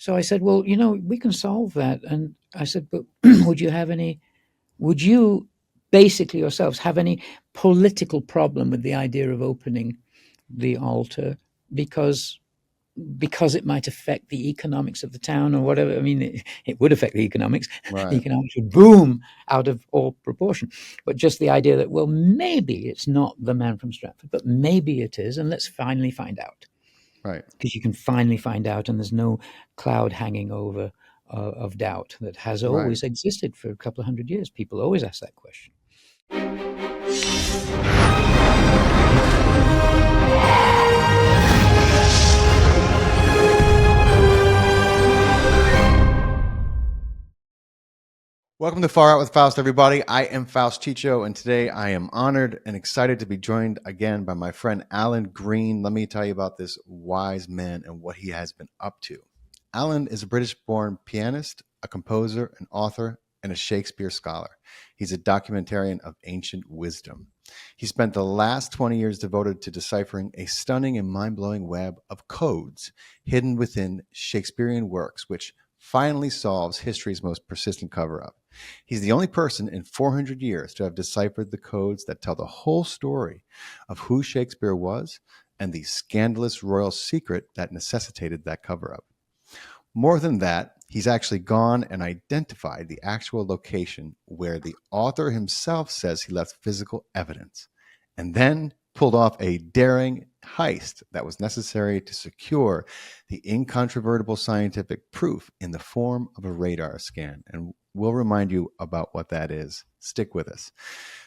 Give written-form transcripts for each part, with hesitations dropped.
So I said, well, we can solve that. And I said, but would you basically yourselves have any political problem with the idea of opening the altar because it might affect the economics of the town or whatever? I mean, it would affect the economics. The Right. economics would boom out of all proportion. But just the idea that, well, maybe it's not the man from Stratford, but maybe it is, and let's finally find out. Right. Because you can finally find out, and there's no cloud hanging over of doubt that has Right. always existed for a couple of hundred years. People always ask that question. Welcome to Far Out with Faust, everybody. I am Faust Chicho, and today I am honored and excited to be joined again by my friend Alan Green. Let me tell you about this wise man and what he has been up to. Alan is a British-born pianist, a composer, an author, and a Shakespeare scholar. He's a documentarian of ancient wisdom. He spent the last 20 years devoted to deciphering a stunning and mind-blowing web of codes hidden within Shakespearean works, which finally solves history's most persistent cover-up. He's the only person in 400 years to have deciphered the codes that tell the whole story of who Shakespeare was and the scandalous royal secret that necessitated that cover-up. More than that, he's actually gone and identified the actual location where the author himself says he left physical evidence, and then pulled off a daring heist that was necessary to secure the incontrovertible scientific proof in the form of a radar scan. And we'll remind you about what that is. Stick with us.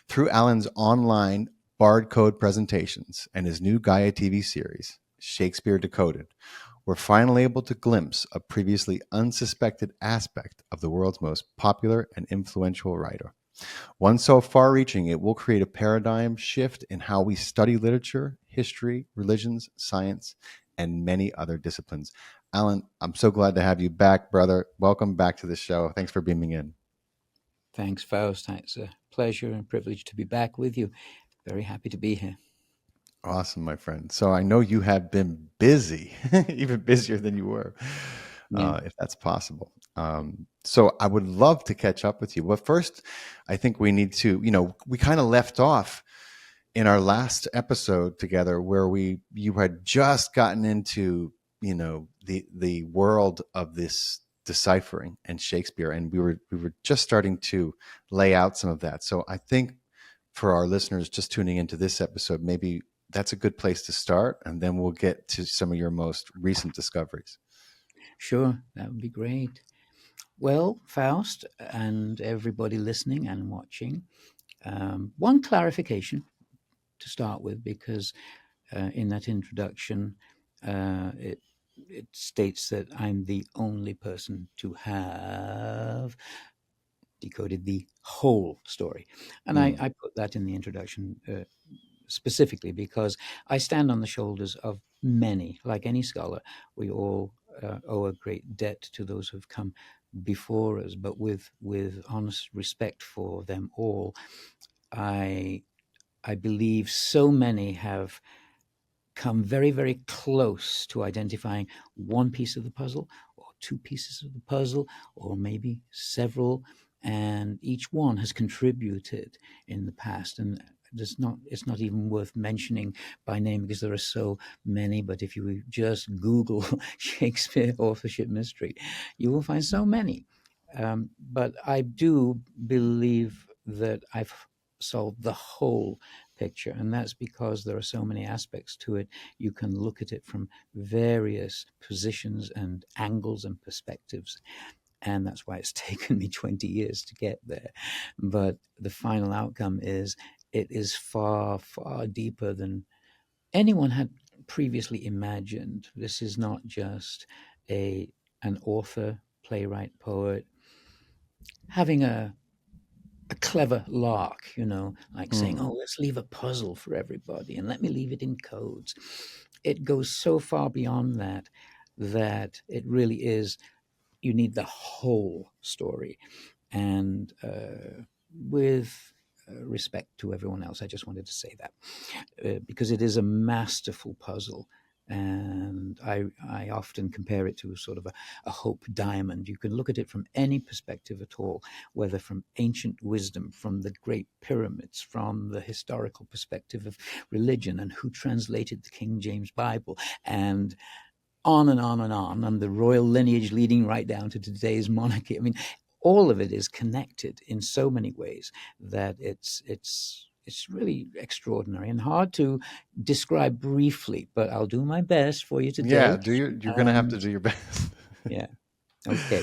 Through Alan's online Bard Code presentations and his new Gaia TV series, Shakespeare Decoded, we're finally able to glimpse a previously unsuspected aspect of the world's most popular and influential writer. One so far-reaching, it will create a paradigm shift in how we study literature, history, religions, science, and many other disciplines. Alan, I'm so glad to have you back, brother. Welcome back to the show. Thanks for beaming in. Thanks, Faust. It's a pleasure and privilege to be back with you. Very happy to be here. Awesome, my friend. So I know you have been busy, even busier than you were, Yeah. if that's possible. So I would love to catch up with you. But first, I think we need to, we kind of left off in our last episode together where you had just gotten into, the world of this deciphering and Shakespeare, and we were just starting to lay out some of that. So I think for our listeners just tuning into this episode, maybe that's a good place to start, and then we'll get to some of your most recent discoveries. Sure, that would be great. Well, Faust, and everybody listening and watching, one clarification to start with, because in that introduction, it states that I'm the only person to have decoded the whole story. And I put that in the introduction specifically because I stand on the shoulders of many. Like any scholar, we all owe a great debt to those who've come before us, but with honest respect for them all, I believe so many have come very, very close to identifying one piece of the puzzle, or two pieces of the puzzle, or maybe several, and each one has contributed in the past. And it's not even worth mentioning by name because there are so many. But if you just Google Shakespeare authorship mystery, you will find so many. But I do believe that I've solved the whole picture, and that's because there are so many aspects to it. You can look at it from various positions and angles and perspectives, and that's why it's taken me 20 years to get there. But the final outcome is it is far, far deeper than anyone had previously imagined. This is not just an author, playwright, poet having a clever lark, like saying, oh, let's leave a puzzle for everybody and let me leave it in codes. It goes so far beyond that, that it really is, you need the whole story. And with respect to everyone else, I just wanted to say that because it is a masterful puzzle. And I often compare it to sort of a hope diamond. You can look at it from any perspective at all, whether from ancient wisdom, from the great pyramids, from the historical perspective of religion and who translated the King James Bible, and on and on and on, and the royal lineage leading right down to today's monarchy. I mean, all of it is connected in so many ways that it's really extraordinary and hard to describe briefly, but I'll do my best for you Yeah, today. you're gonna have to And do your best. yeah, okay.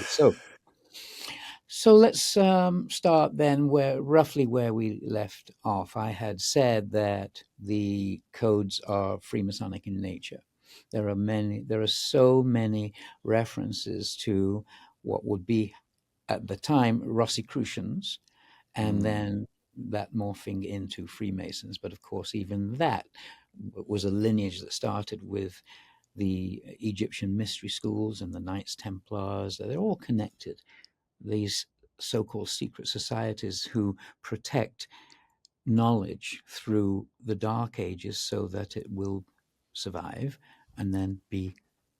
So let's start then where roughly where we left off. I had said that the codes are freemasonic in nature. There are so many references to what would be at the time Rosicrucians, and Mm, then that morphing into Freemasons. But of course, even that was a lineage that started with the Egyptian mystery schools and the Knights Templars. They're all connected. These so-called secret societies who protect knowledge through the dark ages so that it will survive and then be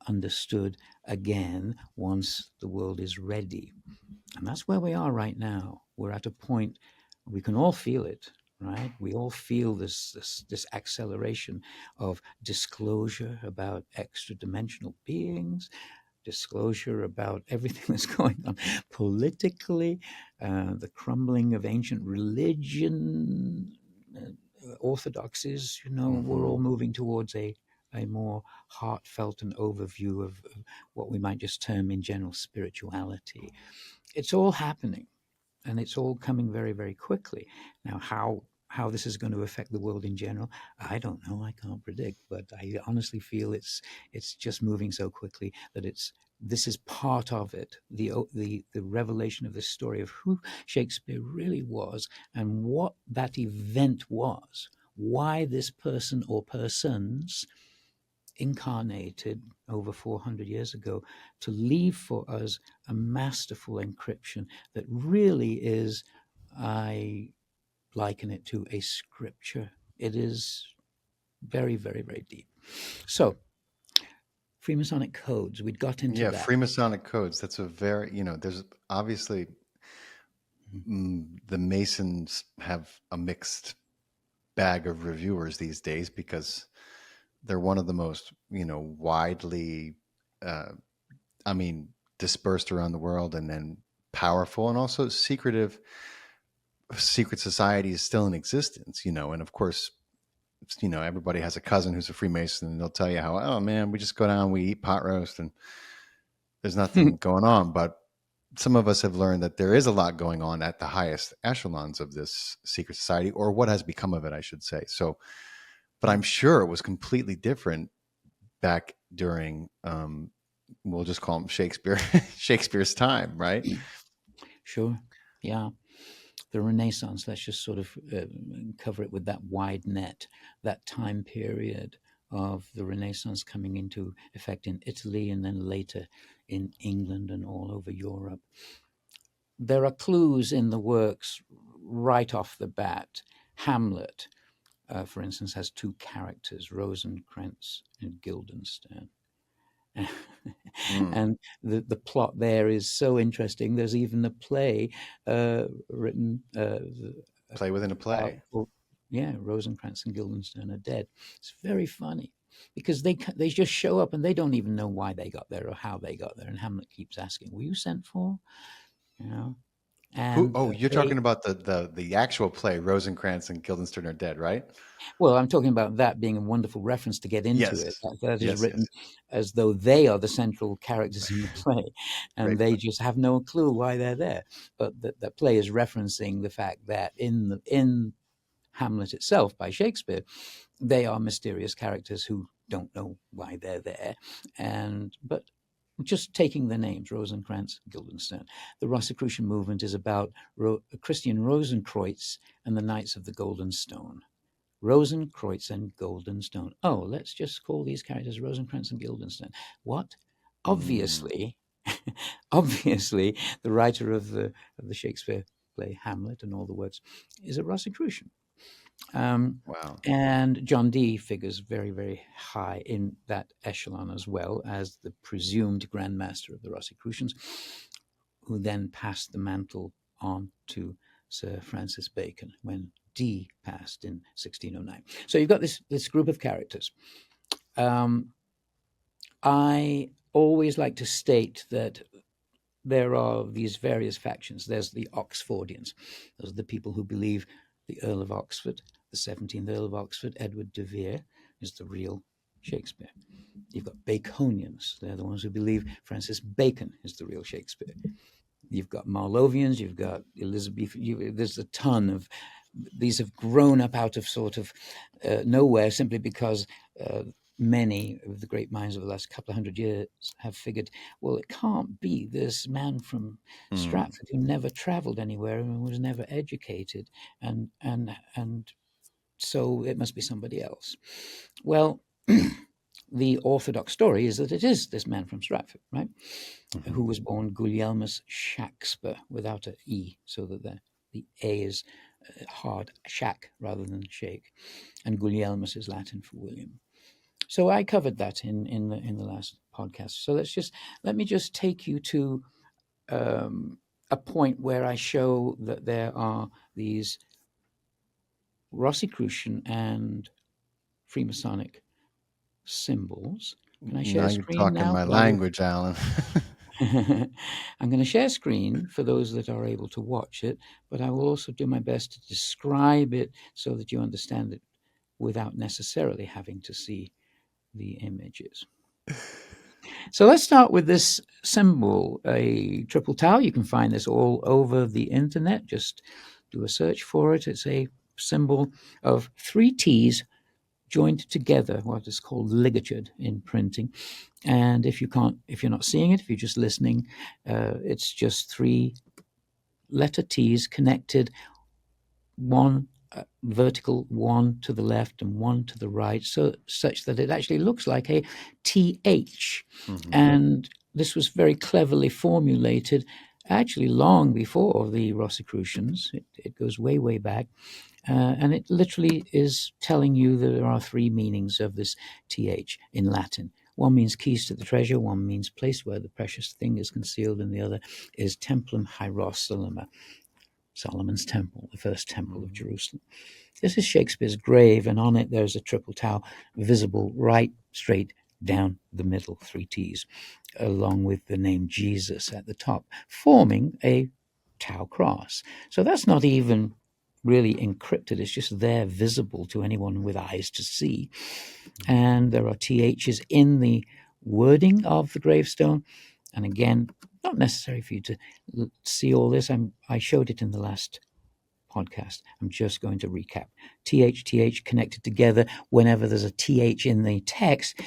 understood again once the world is ready. And that's where we are right now. We're at a point we can all feel it, right? We all feel this acceleration of disclosure about extra dimensional beings, disclosure about everything that's going on politically, the crumbling of ancient religion, orthodoxies. We're hmm. all moving towards a more heartfelt and overview of what we might just term in general spirituality. It's all happening, and it's all coming very, very quickly. Now, how this is going to affect the world in general, I don't know. I can't predict, but I honestly feel it's just moving so quickly that this is part of it. The revelation of this story of who Shakespeare really was and what that event was, why this person or persons incarnated over 400 years ago to leave for us a masterful encryption that really is, I liken it to a scripture. It is very, very, very deep. So, Freemasonic codes, we'd got into Yeah, that. Freemasonic codes. That's a very, there's obviously the Masons have a mixed bag of reviewers these days because they're one of the most, widely, uh, I mean, dispersed around the world and then powerful and also secret societies still in existence, and of course, everybody has a cousin who's a Freemason and they'll tell you how, oh man, we just go down, we eat pot roast and there's nothing going on. But some of us have learned that there is a lot going on at the highest echelons of this secret society, or what has become of it, I should say. So, but I'm sure it was completely different back during, we'll just call him Shakespeare, Shakespeare's time, right? Sure. Yeah. The Renaissance, let's just sort of cover it with that wide net, that time period of the Renaissance coming into effect in Italy and then later in England and all over Europe. There are clues in the works right off the bat. Hamlet, for instance, has two characters, Rosencrantz and Guildenstern. Mm. And the plot there is so interesting. There's even a play written Play within a about, play. well, yeah, Rosencrantz and Guildenstern are dead. It's very funny because they just show up and they don't even know why they got there or how they got there. And Hamlet keeps asking, "Were you sent for?" You know, Who? and Oh, you're they talking about the actual play, Rosencrantz and Guildenstern are dead, right? well, I'm talking about that being a wonderful reference to get into it. Yes, That is yes, yes. written as though they are the central characters in the play, and Great they play. just have no clue why they're there. But the play is referencing the fact that in Hamlet itself by Shakespeare, they are mysterious characters who don't know why they're there, and but just taking the names Rosencrantz, Guildenstern. The Rosicrucian movement is about Christian Rosenkreutz and the Knights of the Golden Stone. Rosenkreutz and Guildenstern. Oh, let's just call these characters Rosencrantz and Guildenstern. What? Mm. Obviously, obviously, the writer of the Shakespeare play Hamlet and all the works is a Rosicrucian. Wow. And John Dee figures very, very high in that echelon as well as the presumed Grand Master of the Rosicrucians, who then passed the mantle on to Sir Francis Bacon when Dee passed in 1609. So you've got this group of characters. I always like to state that there are these various factions. There's the Oxfordians. Those are the people who believe the Earl of Oxford, the 17th Earl of Oxford, Edward de Vere, is the real Shakespeare. You've got Baconians. They're the ones who believe Francis Bacon is the real Shakespeare. You've got Marlovians. You've got Elizabeth. There's a ton of these have grown up out of sort of nowhere simply because many of the great minds of the last couple of hundred years have figured, well, it can't be this man from Stratford who never traveled anywhere and was never educated, and so it must be somebody else. Well, the orthodox story is that it is this man from Stratford, right, who was born Gulielmus Shakespeare without an E, so that the A is hard, shack rather than shake, and Gulielmus is Latin for William. So I covered that in the last podcast. So let me just take you to a point where I show that there are these Rosicrucian and Freemasonic symbols. Can I share Now you're screen talking now? my language, Alan. I'm going to share screen for those that are able to watch it, but I will also do my best to describe it so that you understand it without necessarily having to see the images. So let's start with this symbol, a triple tau. You can find this all over the internet. Just do a search for it. It's a symbol of three T's joined together, what is called ligatured in printing. And if you're not seeing it, if you're just listening, it's just three letter T's connected, one vertical, one to the left and one to the right, so such that it actually looks like a TH. And this was very cleverly formulated actually long before the Rosicrucians. It goes way, way back. And it literally is telling you that there are three meanings of this TH in Latin. One means keys to the treasure, one means place where the precious thing is concealed, and the other is templum Hierosolima, Solomon's temple, the first temple of Jerusalem. This is Shakespeare's grave, and on it there's a triple tau visible right straight down the middle, three T's, along with the name Jesus at the top, forming a tau cross. So that's not even really encrypted. It's just there visible to anyone with eyes to see. And there are THs in the wording of the gravestone. And again, not necessary for you to see all this. I showed it in the last podcast. I'm just going to recap. TH connected together whenever there's a TH in the text,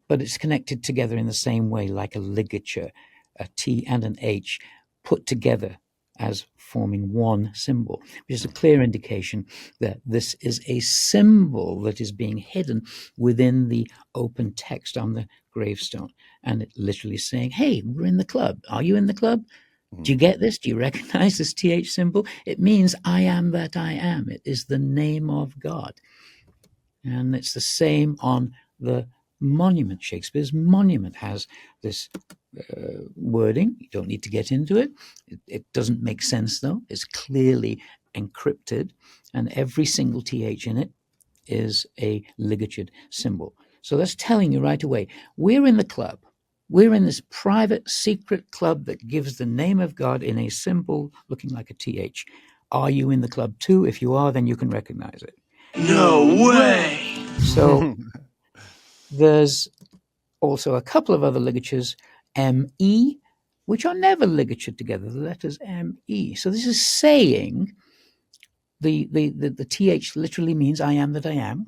but it's connected together in the same way, like a ligature, a T and an H put together as forming one symbol, which is a clear indication that this is a symbol that is being hidden within the open text on the gravestone. And it literally is saying, hey, we're in the club. Are you in the club? Do you get this? Do you recognize this TH symbol? It means I am that I am. It is the name of God. And it's the same on the monument. Shakespeare's monument has this wording. You don't need to get into it. It doesn't make sense, though. It's clearly encrypted, and every single TH in it is a ligatured symbol. So that's telling you right away, we're in the club. We're in this private, secret club that gives the name of God in a symbol looking like a TH. Are you in the club too? If you are, then you can recognize it. No way! So there's also a couple of other ligatures, ME, which are never ligatured together, the letters ME. So this is saying the TH literally means I am that I am,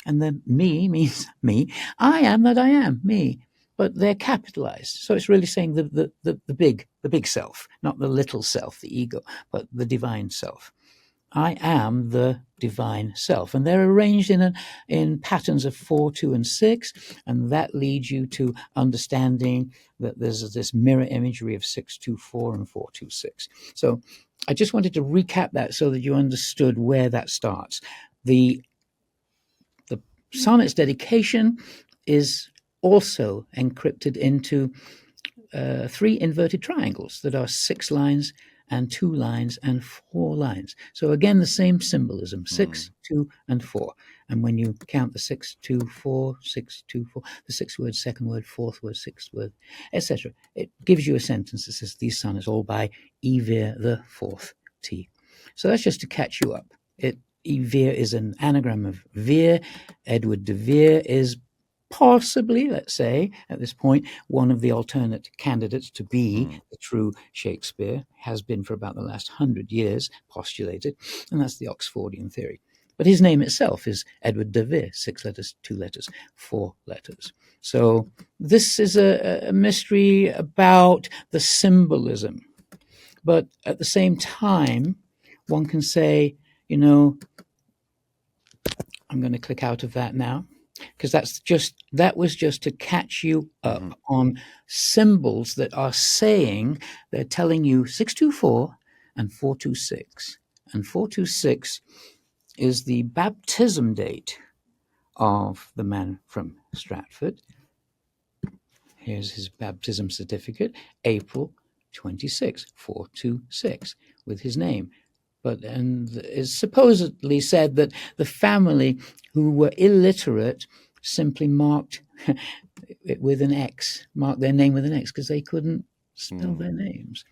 and the me means me. I am that I am, me. But they're capitalized. So it's really saying the big self, not the little self, the ego, but the divine self. I am the divine self. And they're arranged in patterns of 4, 2, and 6. And that leads you to understanding that there's this mirror imagery of 6, 2, 4 and 4, 2, 6. So I just wanted to recap that so that you understood where that starts. The sonnet's dedication is also encrypted into 3 inverted triangles that are 6 lines and 2 lines and 4 lines. So again, the same symbolism, 6, 2, and 4. And when you count the 6, 2, 4, 6, 2, 4, the 6th word, 2nd word, 4th word, 6th word, etc., it gives you a sentence that says these sonnets all by Evere the 4th T. So that's just to catch you up. Evere is an anagram of Vere. Edward de Vere is possibly, let's say, at this point, one of the alternate candidates to be the true Shakespeare, has been for about the last 100 years postulated, and that's the Oxfordian theory. But his name itself is Edward de Vere, 6 letters, 2 letters, 4 letters. So this is a mystery about the symbolism. But at the same time, one can say, I'm going to click out of that now, because that was just to catch you up on symbols that are saying, they're telling you 624 and 426. And 426 is the baptism date of the man from Stratford. Here's his baptism certificate, April 26, 426, with his name. And it's supposedly said that the family who were illiterate simply marked it with an X, marked their name with an X, because they couldn't spell their names.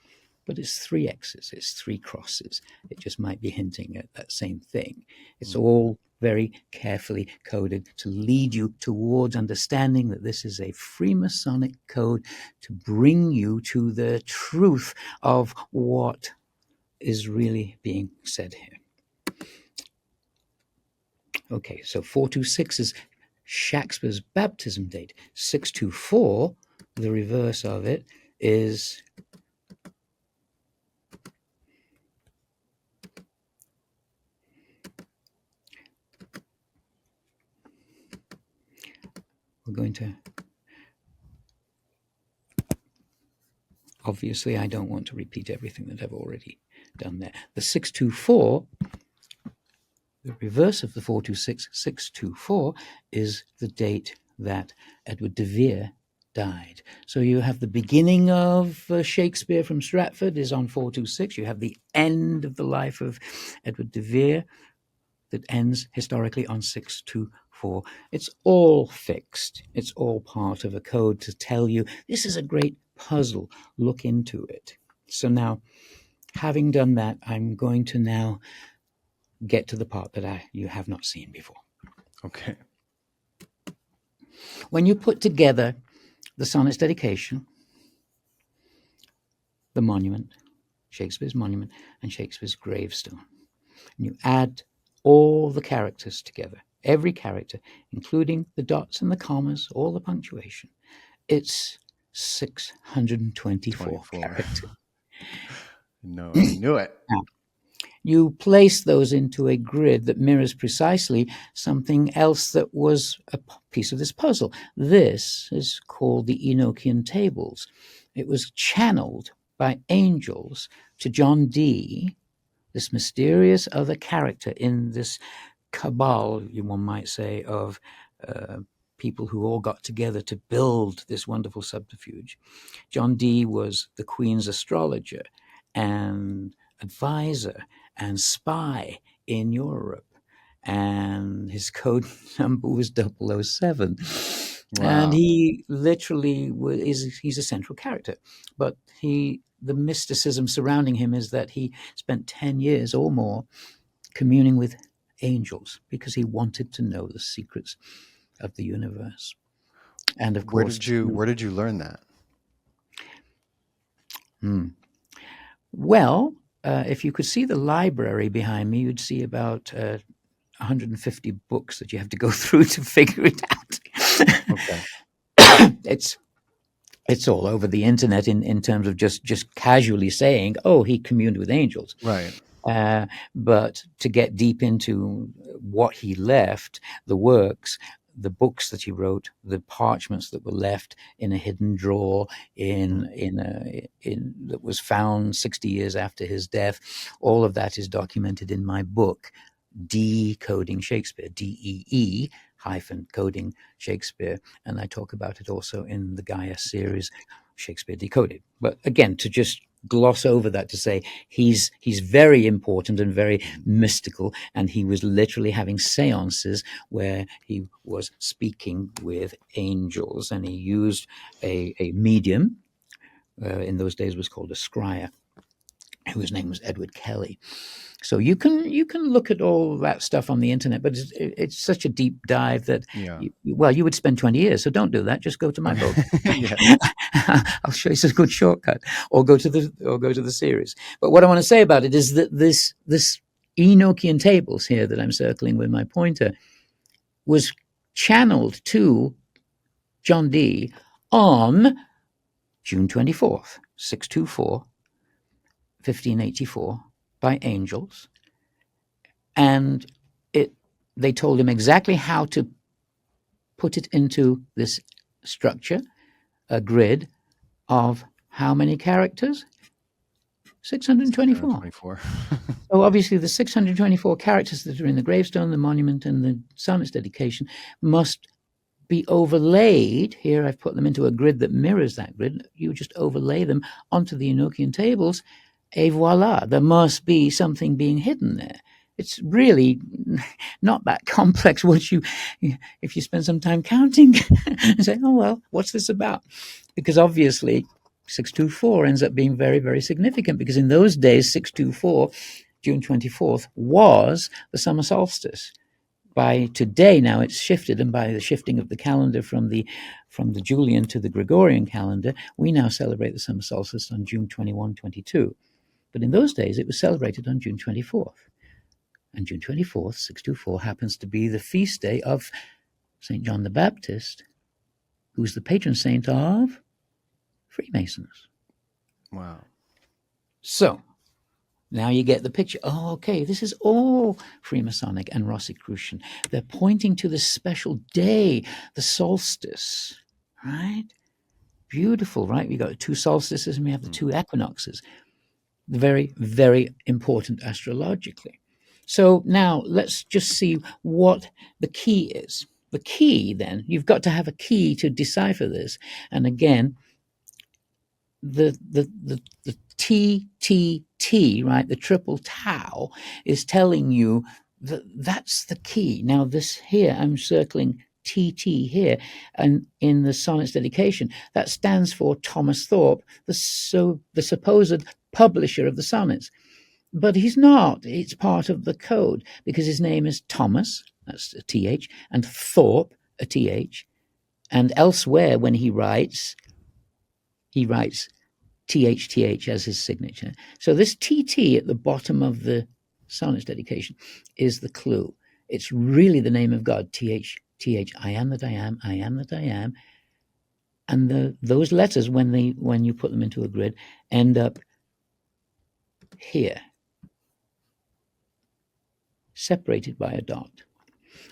But it's 3 X's, it's 3 crosses. It just might be hinting at that same thing. It's all very carefully coded to lead you towards understanding that this is a freemasonic code to bring you to the truth of what is really being said here. Okay, so 426 is Shakespeare's baptism date. 624, the reverse of it, is we're going to, obviously I don't want to repeat everything that I've already done there. The 624, the reverse of the 426, 624, is the date that Edward de Vere died. So you have the beginning of Shakespeare from Stratford is on 426. You have the end of the life of Edward de Vere that ends historically on 624. It's all fixed. It's all part of a code to tell you this is a great puzzle. Look into it. So now, having done that, I'm going to now get to the part that you have not seen before. Okay. When you put together the sonnet's dedication, the monument, Shakespeare's monument, and Shakespeare's gravestone, and you add all the characters together, every character, including the dots and the commas, all the punctuation, it's 624 characters. No, I knew it. Now, you place those into a grid that mirrors precisely something else that was a piece of this puzzle. This is called the Enochian Tables. It was channeled by angels to John Dee, this mysterious other character in this cabal, one might say, of people who all got together to build this wonderful subterfuge. John Dee was the Queen's astrologer and advisor and spy in Europe, and his code number was 007. Wow. And he literally he's a central character, but the mysticism surrounding him is that he spent 10 years or more communing with angels because he wanted to know the secrets of the universe. And of course, where did you learn that? Well, if you could see the library behind me, you'd see about 150 books that you have to go through to figure it out. Okay. It's all over the internet in terms of just casually saying, oh, he communed with angels. Right. But to get deep into what he left, the works, the books that he wrote, the parchments that were left in a hidden drawer that was found 60 years after his death, all of that is documented in my book, Decoding Shakespeare, DEE hyphen coding Shakespeare. And I talk about it also in the Gaia series, Shakespeare Decoded. But again, to just gloss over that, to say he's very important and very mystical, and he was literally having seances where he was speaking with angels, and he used a medium, in those days was called a scryer, whose name was Edward Kelly. So you can look at all that stuff on the internet, but it's such a deep dive that you would spend 20 years. So don't do that. Just go to my book. I'll show you a good shortcut, or go to the series. But what I want to say about it is that this Enochian tables here that I'm circling with my pointer was channeled to John Dee on June 24th, 624, 1584, by angels. And they told him exactly how to put it into this structure, a grid of how many characters? 624. So obviously the 624 characters that are in the gravestone, the monument, and the sonnets dedication must be overlaid. Here I've put them into a grid that mirrors that grid. You just overlay them onto the Enochian tables, et voila, there must be something being hidden there. It's really not that complex if you spend some time counting and say, oh, well, what's this about? Because obviously 624 ends up being very, very significant, because in those days, 624, June 24th, was the summer solstice. By today now it's shifted, and by the shifting of the calendar from the Julian to the Gregorian calendar, we now celebrate the summer solstice on June 21, 22. But in those days it was celebrated on June 24th. And June 24th, 624, happens to be the feast day of St. John the Baptist, who's the patron saint of Freemasons. Wow. So now you get the picture. Oh, okay, this is all Freemasonic and Rosicrucian. They're pointing to this special day, the solstice, right? Beautiful, right? We got 2 solstices and we have the 2 equinoxes. Very, very important astrologically. So now let's just see what the key is. The key, then, you've got to have a key to decipher this. And again, the TTT, right, the triple tau, is telling you that that's the key. Now this here, I'm circling TT here, and in the sonnets dedication, that stands for Thomas Thorpe, the supposed publisher of the sonnets. But he's not. It's part of the code, because his name is Thomas, that's a TH, and Thorpe, a TH. And elsewhere when he writes THTH as his signature. So this TT at the bottom of the sonnets dedication is the clue. It's really the name of God, THTH, I am that I am, I am that I am. And those letters, when you put them into a grid, end up here, separated by a dot.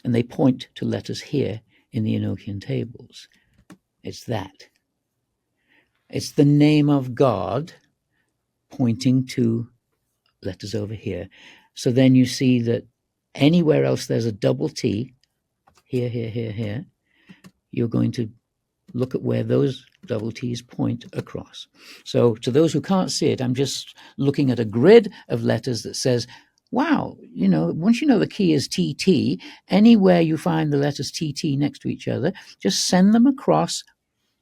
And they point to letters here in the Enochian tables. It's that. It's the name of God pointing to letters over here. So then you see that anywhere else there's a double T, here, you're going to look at where those double T's point across. So to those who can't see it, I'm just looking at a grid of letters that says, wow, once you know the key is TT, anywhere you find the letters TT next to each other, just send them across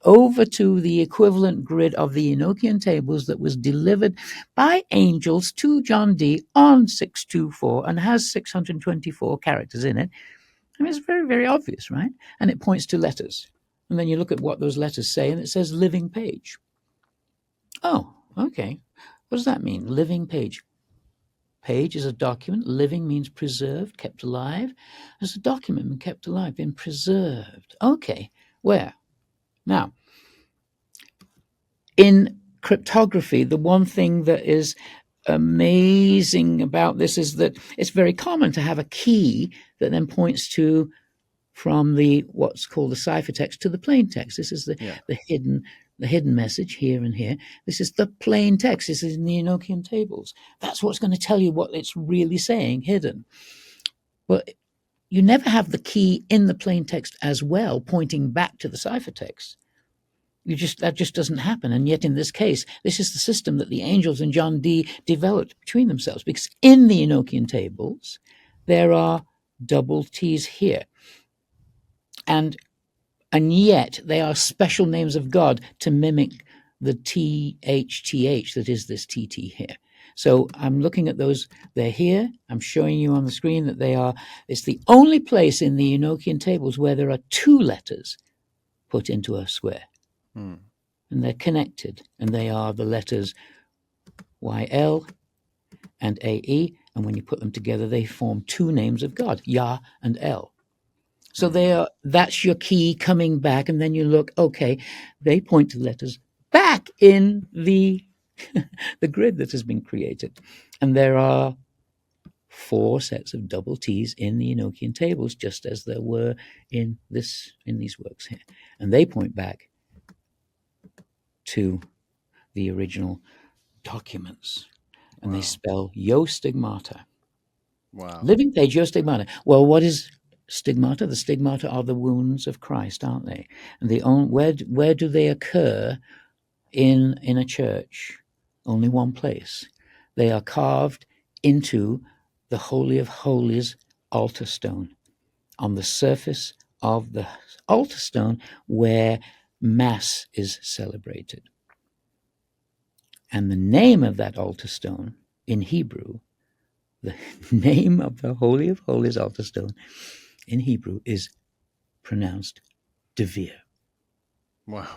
over to the equivalent grid of the Enochian tables that was delivered by angels to John Dee on 624 and has 624 characters in it. I mean, it's very, very obvious, right? And it points to letters. And then you look at what those letters say, and it says living page. Oh, okay. What does that mean? Living page. Page is a document. Living means preserved, kept alive. Has a document been kept alive, been preserved? Okay. Where? Now, in cryptography, the one thing that is amazing about this is that it's very common to have a key that then points to from the what's called the ciphertext to the plain text. This is the hidden message here and here. This is the plain text. This is in the Enochian tables. That's what's going to tell you what it's really saying, hidden. Well, you never have the key in the plain text as well, pointing back to the ciphertext. That just doesn't happen. And yet in this case, this is the system that the angels and John Dee developed between themselves, because in the Enochian tables, there are double T's here. And yet they are special names of God to mimic the THTH that is this TT here. So I'm looking at those. They're here. I'm showing you on the screen that they are. It's the only place in the Enochian tables where there are two letters put into a square. And they're connected. And they are the letters YL and AE. And when you put them together, they form two names of God, Yah and El. So that's your key coming back. And then you look, okay, they point to letters back in the grid that has been created. And there are 4 sets of double T's in the Enochian tables, just as there were in these works here. And they point back to the original documents. And they spell Yo Stigmata. Wow. Living page, Yo Stigmata. Well, what is stigmata? The stigmata are the wounds of Christ, aren't they? And where do they occur in a church? Only one place. They are carved into the Holy of Holies altar stone, on the surface of the altar stone where Mass is celebrated. And the name of that altar stone in Hebrew, the name of the Holy of Holies altar stone in Hebrew is pronounced Devere. Wow.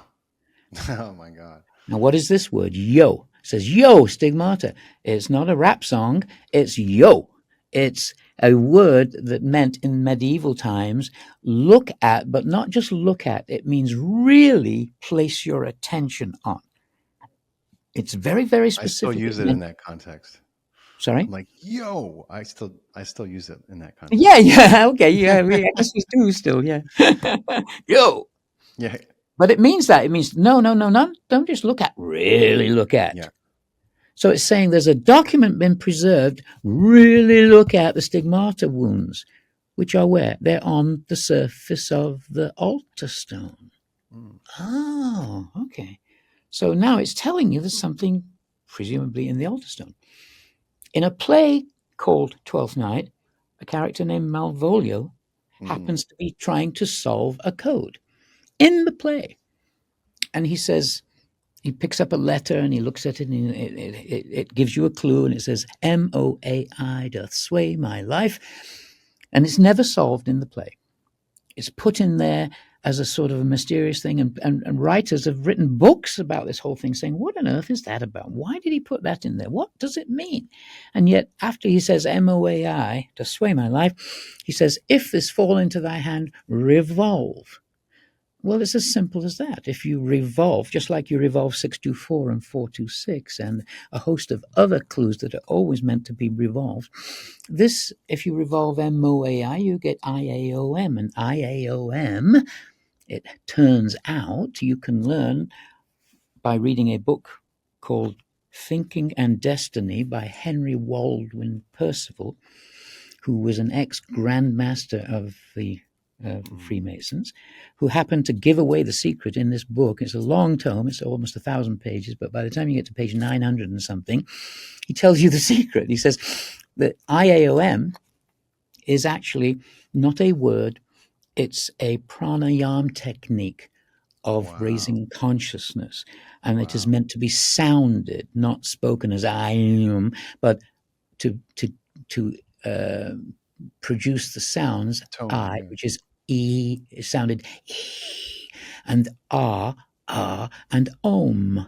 Oh my God. Now, what is this word? Yo. It says yo, stigmata. It's not a rap song. It's yo. It's a word that meant in medieval times, look at, but not just look at. It means really place your attention on. It's very, very specific. I still use it in that context. Sorry? I'm like, yo, I still use it in that context. Yeah, okay, yeah, we actually do still, yeah. Yo. Yeah. But it means that. It means no, don't just look at, really look at. Yeah. So it's saying there's a document been preserved, really look at the stigmata wounds, which are where? They're on the surface of the altar stone. Oh, okay. So now it's telling you there's something presumably in the altar stone. In a play called Twelfth Night, a character named Malvolio happens to be trying to solve a code in the play. And he says, he picks up a letter and he looks at it and it gives you a clue, and it says, MOAI doth sway my life. And it's never solved in the play. It's put in there as a sort of a mysterious thing. And writers have written books about this whole thing saying, what on earth is that about? Why did he put that in there? What does it mean? And yet after he says MOAI doth sway my life, he says, if this fall into thy hand, revolve. Well, it's as simple as that. If you revolve, just like you revolve 624 and 426 and a host of other clues that are always meant to be revolved, this, if you revolve MOAI, you get IAOM. And IAOM, it turns out, you can learn by reading a book called Thinking and Destiny by Henry Waldwin Percival, who was an ex-grandmaster of the Freemasons, who happened to give away the secret in this book. It's a long tome. It's almost 1,000 pages, but by the time you get to page 900 and something, he tells you the secret. He says that IAOM is actually not a word. It's a pranayama technique of raising consciousness. And it is meant to be sounded, not spoken as I am, but to produce the sounds I, which is E, is sounded E, and R, and Om.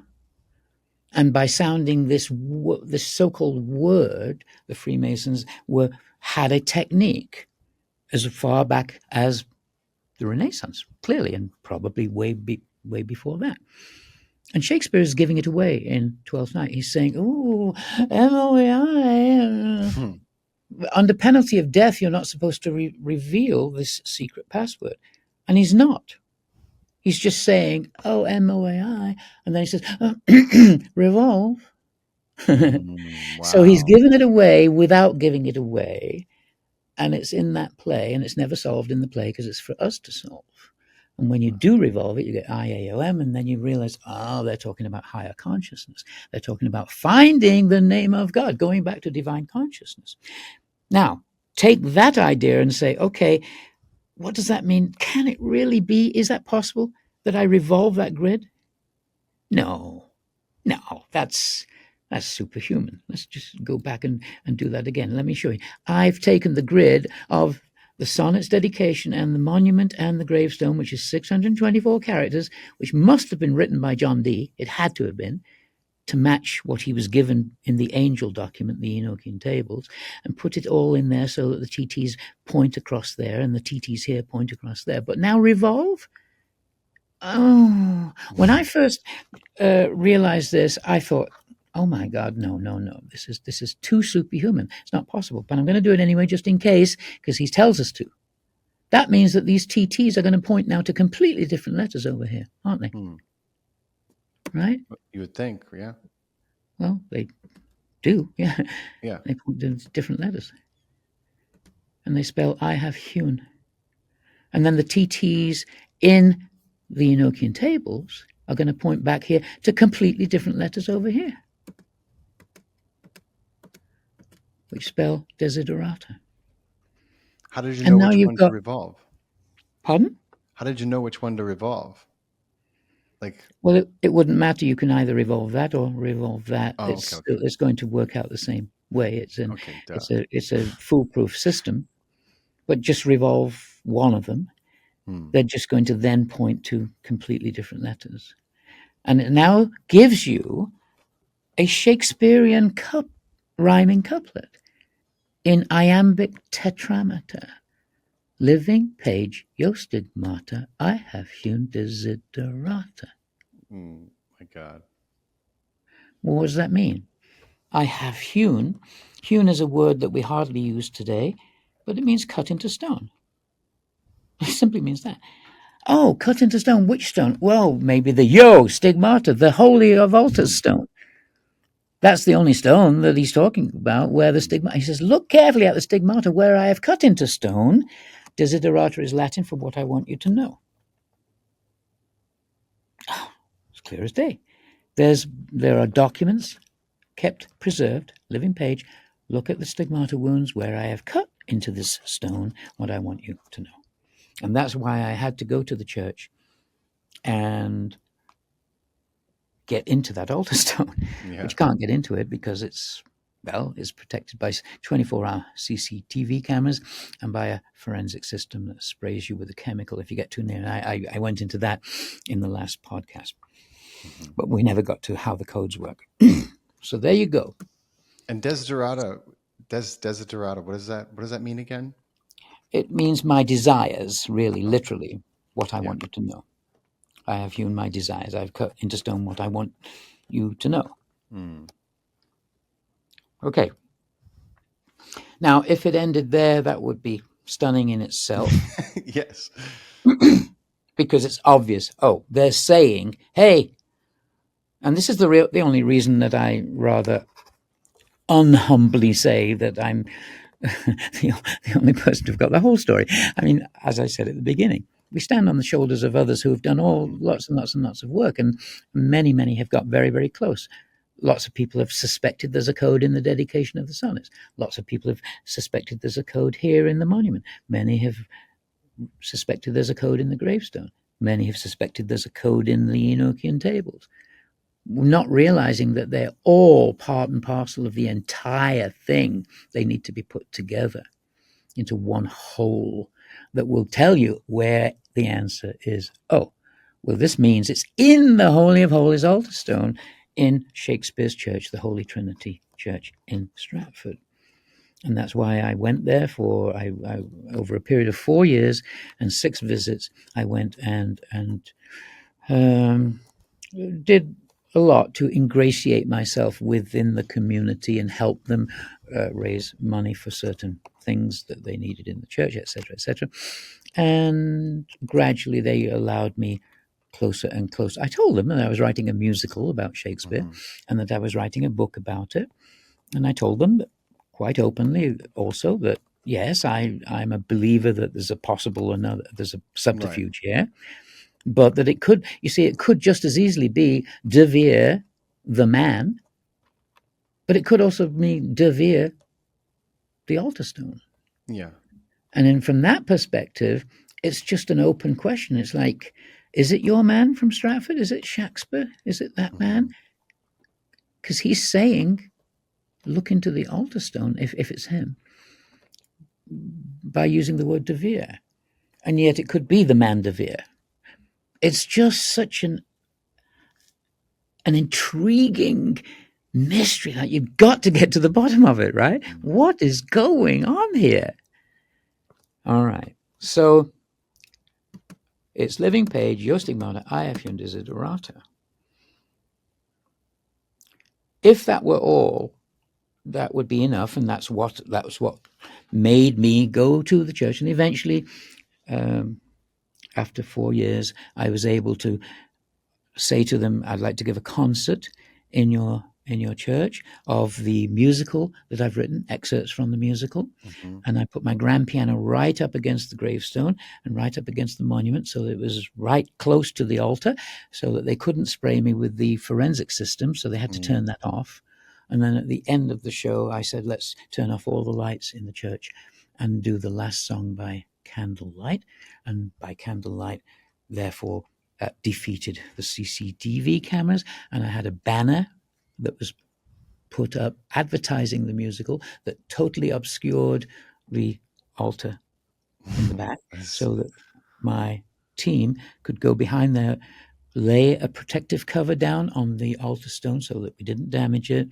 And by sounding this so-called word, the Freemasons had a technique as far back as the Renaissance, clearly, and probably way before that. And Shakespeare is giving it away in Twelfth Night. He's saying, "Oh, MOAI." Under penalty of death, you're not supposed to reveal this secret password. And he's not. He's just saying, oh, MOAI. And then he says, revolve. Wow. So he's given it away without giving it away. and it's in that play, and it's never solved in the play because it's for us to solve. And when you do revolve it, you get IAOM, and then you realize, they're talking about higher consciousness. They're talking about finding the name of God, going back to divine consciousness. Now, take that idea and say, okay, what does that mean? Can it really be? Is that possible that I revolve that grid? No, that's superhuman. Let's just go back and do that again. Let me show you. I've taken the grid of the sonnet's dedication and the monument and the gravestone, which is 624 characters, which must have been written by John Dee. It had to have been, to match what he was given in the angel document, the Enochian tables, and put it all in there so that the TTs point across there and the TTs here point across there. But now revolve? Oh, when I first realized this, I thought, oh my God, no. This is too superhuman. It's not possible. But I'm going to do it anyway, just in case, because he tells us to. That means that these TTs are going to point now to completely different letters over here, aren't they? Right? You would think, yeah. Well, they do, yeah. Yeah. They point to different letters. And they spell I have hewn. And then the TTs in the Enochian tables are going to point back here to completely different letters over here, which spell desiderata. How did you know which one to revolve? Pardon? How did you know which one to revolve? Well, it wouldn't matter. You can either revolve that or revolve that. Oh, it's going to work out the same way. It's a foolproof system, but just revolve one of them. They're just going to then point to completely different letters. And it now gives you a Shakespearean rhyming couplet in iambic tetrameter. Living page, yo stigmata, I have hewn desiderata. My God. Well, what does that mean? I have hewn. Hewn is a word that we hardly use today, but it means cut into stone. It simply means that. Oh, cut into stone. Which stone? Well, maybe the stigmata, the holy of altars stone. That's the only stone that he's talking about, where the stigmata. He says, look carefully at the stigmata where I have cut into stone. Desiderata is Latin for what I want you to know. Oh, it's clear as day. There are documents kept, preserved, living page. Look at the stigmata wounds where I have cut into this stone what I want you to know. And that's why I had to go to the church and get into that altar stone, but you can't get into it because it's protected by 24-hour CCTV cameras and by a forensic system that sprays you with a chemical if you get too near. And I went into that in the last podcast, but we never got to how the codes work. So there you go. And desiderata, what does that mean again? It means my desires, really, literally, what I want you to know. I have hewn my desires. I've cut into stone what I want you to know. Okay. Now, if it ended there, that would be stunning in itself. Yes. Because it's obvious. Oh, they're saying, hey, and this is the only reason that I rather unhumbly say that I'm the only person who've got the whole story. I mean, as I said at the beginning, we stand on the shoulders of others who have done lots and lots of work, and many have got very, very close. Lots of people have suspected there's a code in the dedication of the sonnets. Lots of people have suspected there's a code here in the monument. Many have suspected there's a code in the gravestone. Many have suspected there's a code in the Enochian tables, not realizing that they're all part and parcel of the entire thing. They need to be put together into one whole that will tell you where the answer is. Oh, well, this means it's in the Holy of Holies altar stone in Shakespeare's church, the Holy Trinity Church in Stratford. And that's why I went there for over a period of 4 years and 6 visits. I went and did a lot to ingratiate myself within the community and help them raise money for certain things that they needed in the church, etc., etc. And gradually they allowed me closer and closer. I told them that I was writing a musical about Shakespeare and that I was writing a book about it. And I told them that quite openly also that Yes, I'm a believer that there's a subterfuge here, but that it could, you see, it could just as easily be De Vere, the man, but it could also mean De Vere, the altar stone. Yeah. And then from that perspective, it's just an open question. It's like, is it your man from Stratford? Is it Shakespeare? Is it that man? Because he's saying, look into the altar stone, if it's him, by using the word De Vere. And yet it could be the man De Vere. It's just such an intriguing mystery that you've got to get to the bottom of it, right? What is going on here? All right. So it's living page, your stigmata, IFU desiderata. If that were all, that would be enough, and that was what made me go to the church. And eventually, after 4 years, I was able to say to them, I'd like to give a concert in your church of the musical that I've written, excerpts from the musical. And I put my grand piano right up against the gravestone and right up against the monument, so that it was right close to the altar, so that they couldn't spray me with the forensic system, so they had to turn that off. And then at the end of the show, I said, let's turn off all the lights in the church and do the last song by candlelight. And by candlelight, therefore, defeated the CCTV cameras. And I had a banner that was put up advertising the musical that totally obscured the altar in the back, so that my team could go behind there, lay a protective cover down on the altar stone so that we didn't damage it,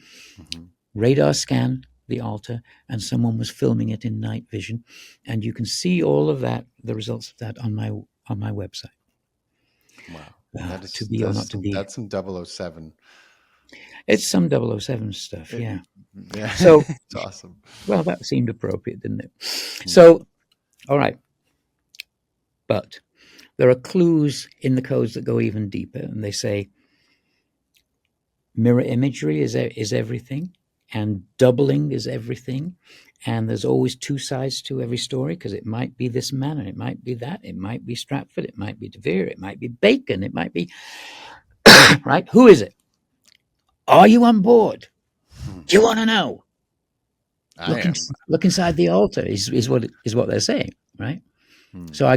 radar scan the altar, and someone was filming it in night vision. And you can see all of that, the results of that on my website. Wow. To be or not to be. That's some 007. It's some 007 stuff, yeah. Yeah. So it's awesome. Well, that seemed appropriate, didn't it? So, all right. But there are clues in the codes that go even deeper, and they say mirror imagery is everything, and doubling is everything, and there's always two sides to every story, because it might be this man, and it might be that, it might be Stratford, it might be De Vere, it might be Bacon, it might be right. Who is it? Are you on board? Do you want to know? Look inside the altar is what they're saying, right? So I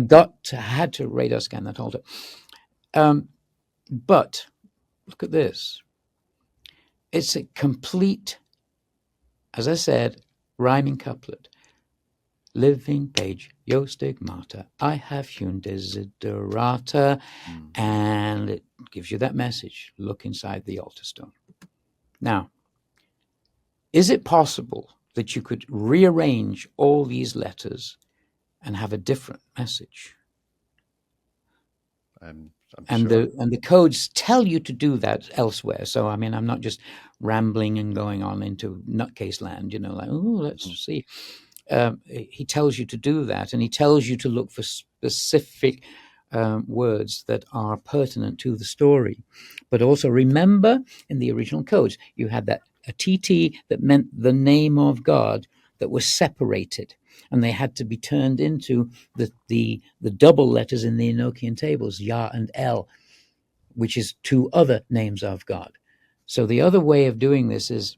had to radar scan that altar. But look at this. It's a complete, as I said, rhyming couplet. Living page, yo stigmata, I have hewn desiderata. And it gives you that message. Look inside the altar stone. Now, is it possible that you could rearrange all these letters and have a different message? I'm and sure. the codes tell you to do that elsewhere. So I mean, I'm not just rambling and going on into nutcase land, like, oh, let's see. He tells you to do that, and he tells you to look for specific words that are pertinent to the story. But also remember, in the original codes, you had that a TT that meant the name of God that was separated, and they had to be turned into the double letters in the Enochian tables, Yah and El, which is two other names of God. So the other way of doing this is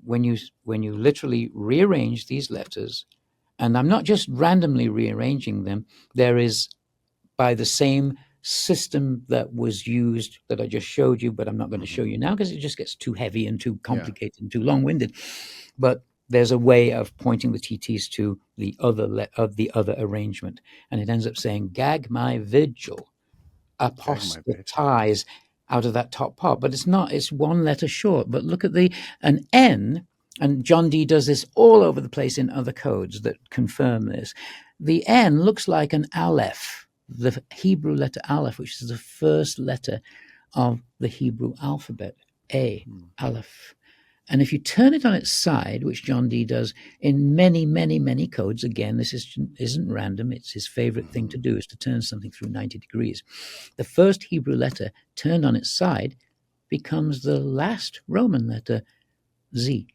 when you literally rearrange these letters, and I'm not just randomly rearranging them, there is by the same system that was used that I just showed you, but I'm not going to show you now because it just gets too heavy and too complicated and too long-winded. But there's a way of pointing the TTs to the other arrangement, and it ends up saying "gag my vigil," apostatize out of that top part. But it's not; it's one letter short. But look at an N, and John Dee does this all over the place in other codes that confirm this. The N looks like an Aleph, the Hebrew letter Aleph, which is the first letter of the Hebrew alphabet, Aleph. And if you turn it on its side, which John Dee does in many, many, many codes, again, this isn't random. It's his favorite thing to do, is to turn something through 90 degrees. The first Hebrew letter turned on its side becomes the last Roman letter, Z.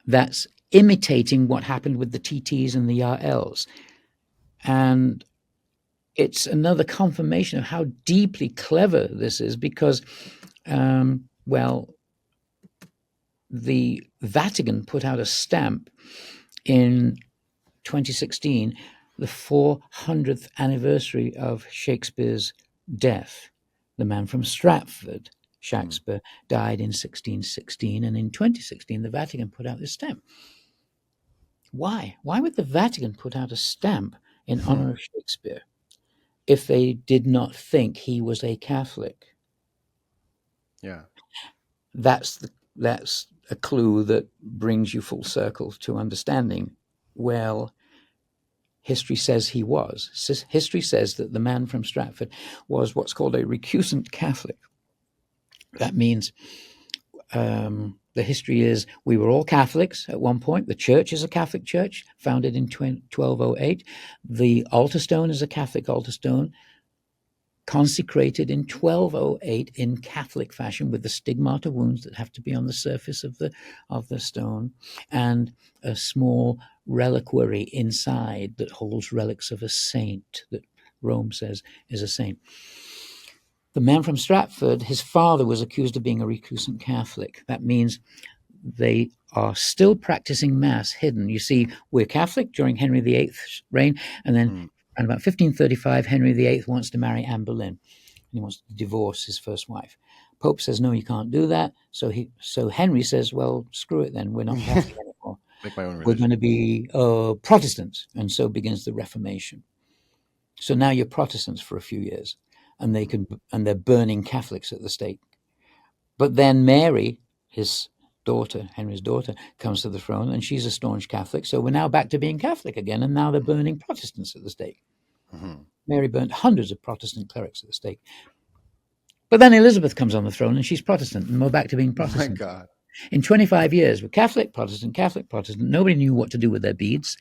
That's imitating what happened with the TTs and the RLs. And it's another confirmation of how deeply clever this is because, well, the Vatican put out a stamp in 2016, the 400th anniversary of Shakespeare's death. The man from Stratford, Shakespeare, died in 1616, and in 2016, the Vatican put out this stamp. Why? Why would the Vatican put out a stamp in honor of Shakespeare if they did not think he was a Catholic? Yeah. That's a clue that brings you full circle to understanding, well, history says he was. History says that the man from Stratford was what's called a recusant Catholic. That means the history is we were all Catholics at one point. The church is a Catholic church founded in 1208. The altar stone is a Catholic altar stone, consecrated in 1208 in Catholic fashion with the stigmata wounds that have to be on the surface of the stone, and a small reliquary inside that holds relics of a saint that Rome says is a saint. The man from Stratford, his father was accused of being a recusant Catholic. That means they are still practicing Mass hidden. You see, we're Catholic during Henry VIII's reign, and then around about 1535, Henry VIII wants to marry Anne Boleyn, and he wants to divorce his first wife. Pope says, no, you can't do that. So Henry says, well, screw it then. We're not Catholic anymore. Make my own religion. We're going to be Protestants. And so begins the Reformation. So now you're Protestants for a few years, and they're burning Catholics at the stake. But then Mary, his daughter, Henry's daughter, comes to the throne, and she's a staunch Catholic. So we're now back to being Catholic again, and now they're burning Protestants at the stake. Mary burnt hundreds of Protestant clerics at the stake. But then Elizabeth comes on the throne, and she's Protestant, and we're back to being Protestant. My God. In 25 years, we're Catholic, Protestant, Catholic, Protestant. Nobody knew what to do with their beads.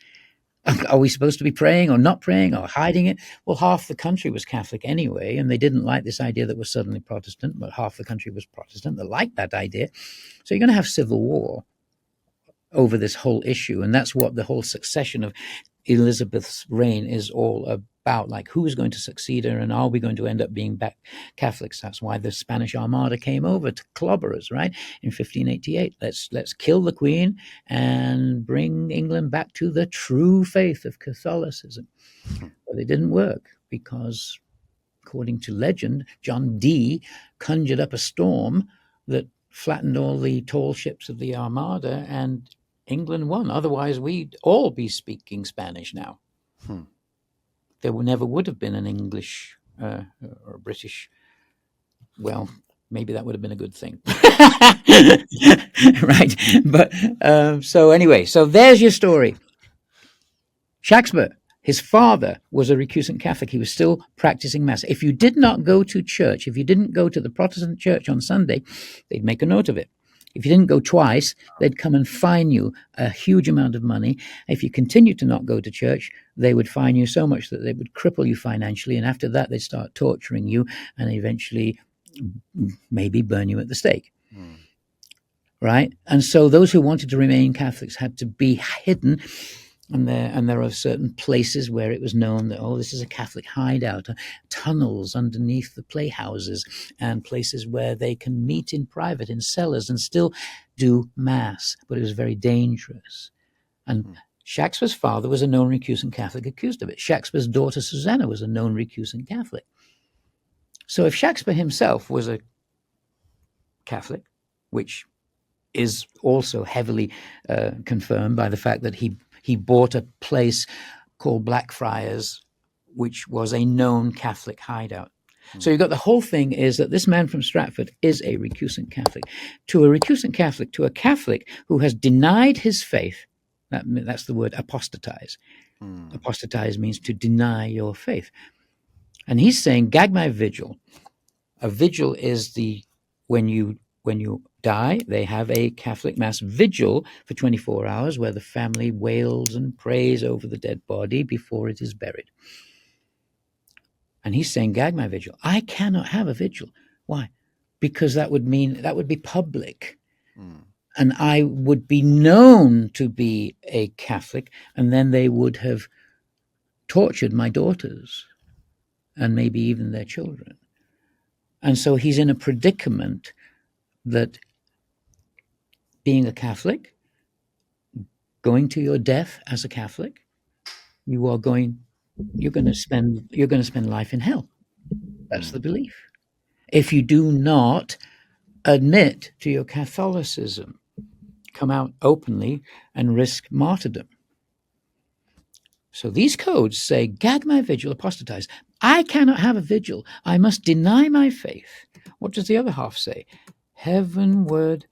Are we supposed to be praying or not praying or hiding it? Well, half the country was Catholic anyway, and they didn't like this idea that we're suddenly Protestant, but half the country was Protestant. They liked that idea. So you're going to have civil war over this whole issue, and that's what the whole succession of Elizabeth's reign is all about. Like, who's going to succeed her, and are we going to end up being back Catholics? That's why the Spanish Armada came over to clobber us, right, in 1588. Let's kill the Queen and bring England back to the true faith of Catholicism. But it didn't work because, according to legend, John Dee conjured up a storm that flattened all the tall ships of the Armada, and England won. Otherwise, we'd all be speaking Spanish now. There never would have been an English or a British. Well, maybe that would have been a good thing. Right. But so anyway, so there's your story. Shakespeare, his father was a recusant Catholic. He was still practicing Mass. If you did not go to church, if you didn't go to the Protestant church on Sunday, they'd make a note of it. If you didn't go twice, they'd come and fine you a huge amount of money. If you continued to not go to church, they would fine you so much that they would cripple you financially. And after that, they'd start torturing you and eventually maybe burn you at the stake. Right? And so those who wanted to remain Catholics had to be hidden. And there are certain places where it was known that, oh, this is a Catholic hideout, tunnels underneath the playhouses, and places where they can meet in private in cellars and still do Mass. But it was very dangerous. And Shakespeare's father was a known recusant Catholic accused of it. Shakespeare's daughter, Susanna, was a known recusant Catholic. So if Shakespeare himself was a Catholic, which is also heavily confirmed by the fact that he bought a place called Blackfriars, which was a known Catholic hideout. So you've got the whole thing is that this man from Stratford is a recusant Catholic. To a recusant Catholic, to a Catholic who has denied his faith, that's the word apostatize. Apostatize means to deny your faith. And he's saying, gag my vigil. A vigil is when you die, they have a Catholic Mass vigil for 24 hours where the family wails and prays over the dead body before it is buried. And he's saying, gag my vigil. I cannot have a vigil. Why? Because that would be public. and I would be known to be a Catholic, and then they would have tortured my daughters and maybe even their children. And so he's in a predicament that being a Catholic, going to your death as a Catholic, you're going to spend life in hell. That's the belief. If you do not admit to your Catholicism, come out openly and risk martyrdom. So these codes say, gag my vigil, apostatize. I cannot have a vigil. I must deny my faith. What does the other half say? Heavenward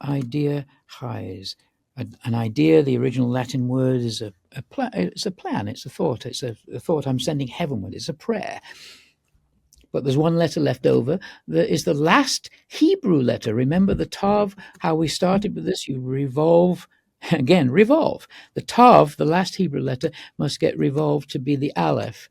idea highs. An idea, the original Latin word, is it's a plan, it's a thought, it's a thought I'm sending heavenward, it's a prayer. But there's one letter left over. There is the last Hebrew letter. Remember the Tav, how we started with this? You revolve. Again, revolve. The Tav, the last Hebrew letter, must get revolved to be the Aleph.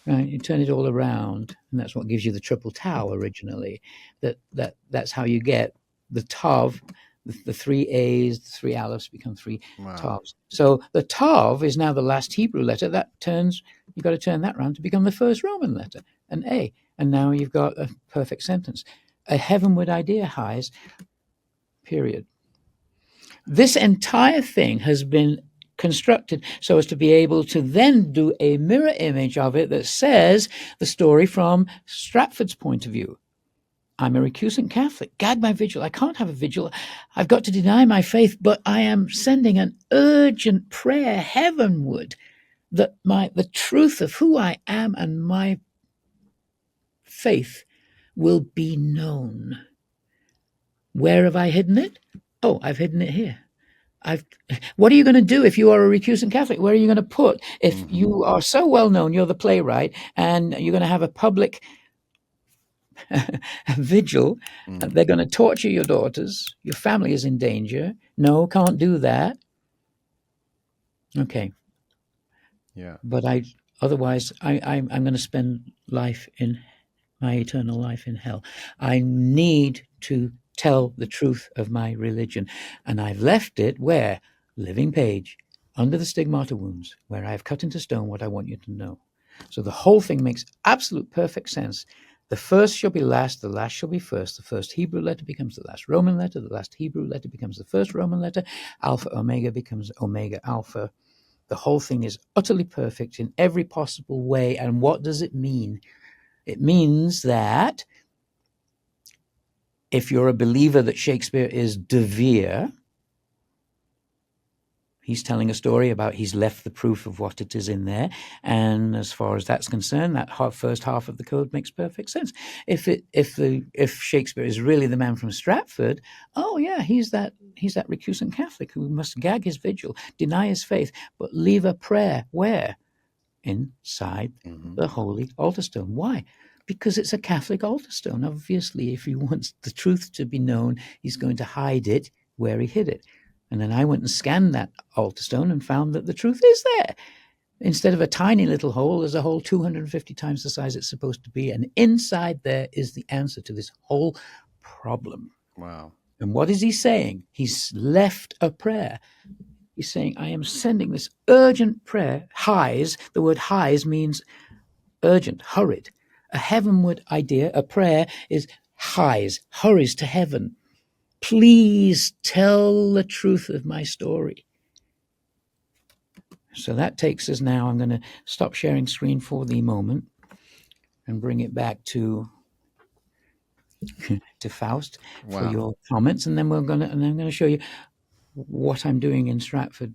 Right? You turn it all around, and that's what gives you the triple Tau originally. That's how you get the Tav, the three A's, the three Alephs become three Tavs. So the Tav is now the last Hebrew letter. That turns, you've got to turn that around to become the first Roman letter, an A. And now you've got a perfect sentence. A heavenward idea highs, period. This entire thing has been constructed so as to be able to then do a mirror image of it that says the story from Stratford's point of view. I'm a recusant Catholic. Gag my vigil. I can't have a vigil. I've got to deny my faith, but I am sending an urgent prayer heavenward that the truth of who I am and my faith will be known. Where have I hidden it? Oh, I've hidden it here. What are you going to do if you are a recusant Catholic? Where are you going to put? If you are so well known, you're the playwright, and you're going to have a public vigil, they're going to torture your daughters. Your family is in danger. No, can't do that. Okay. Yeah. But otherwise, I'm going to spend life in my eternal life in hell. I need to tell the truth of my religion. And I've left it where? Living page, under the stigmata wounds, where I have cut into stone what I want you to know. So the whole thing makes absolute perfect sense. The first shall be last, the last shall be first. The first Hebrew letter becomes the last Roman letter. The last Hebrew letter becomes the first Roman letter. Alpha Omega becomes Omega Alpha. The whole thing is utterly perfect in every possible way. And what does it mean? It means that if you're a believer that Shakespeare is de Vere, he's telling a story about he's left the proof of what it is in there. And as far as that's concerned, that first half of the code makes perfect sense. If Shakespeare is really the man from Stratford, oh yeah, he's that recusant Catholic who must gag his vigil, deny his faith, but leave a prayer where? Inside the holy altar stone. Why? Because it's a Catholic altar stone. Obviously, if he wants the truth to be known, he's going to hide it where he hid it. And then I went and scanned that altar stone and found that the truth is there. Instead of a tiny little hole, there's a hole 250 times the size it's supposed to be. And inside there is the answer to this whole problem. Wow. And what is he saying? He's left a prayer. He's saying, I am sending this urgent prayer. Highs, the word highs means urgent, hurried. A heavenward idea, a prayer, is highs, hurries to heaven. Please tell the truth of my story. So that takes us now, I'm going to stop sharing screen for the moment and bring it back to Faust for your comments. And then I'm going to show you what I'm doing in Stratford,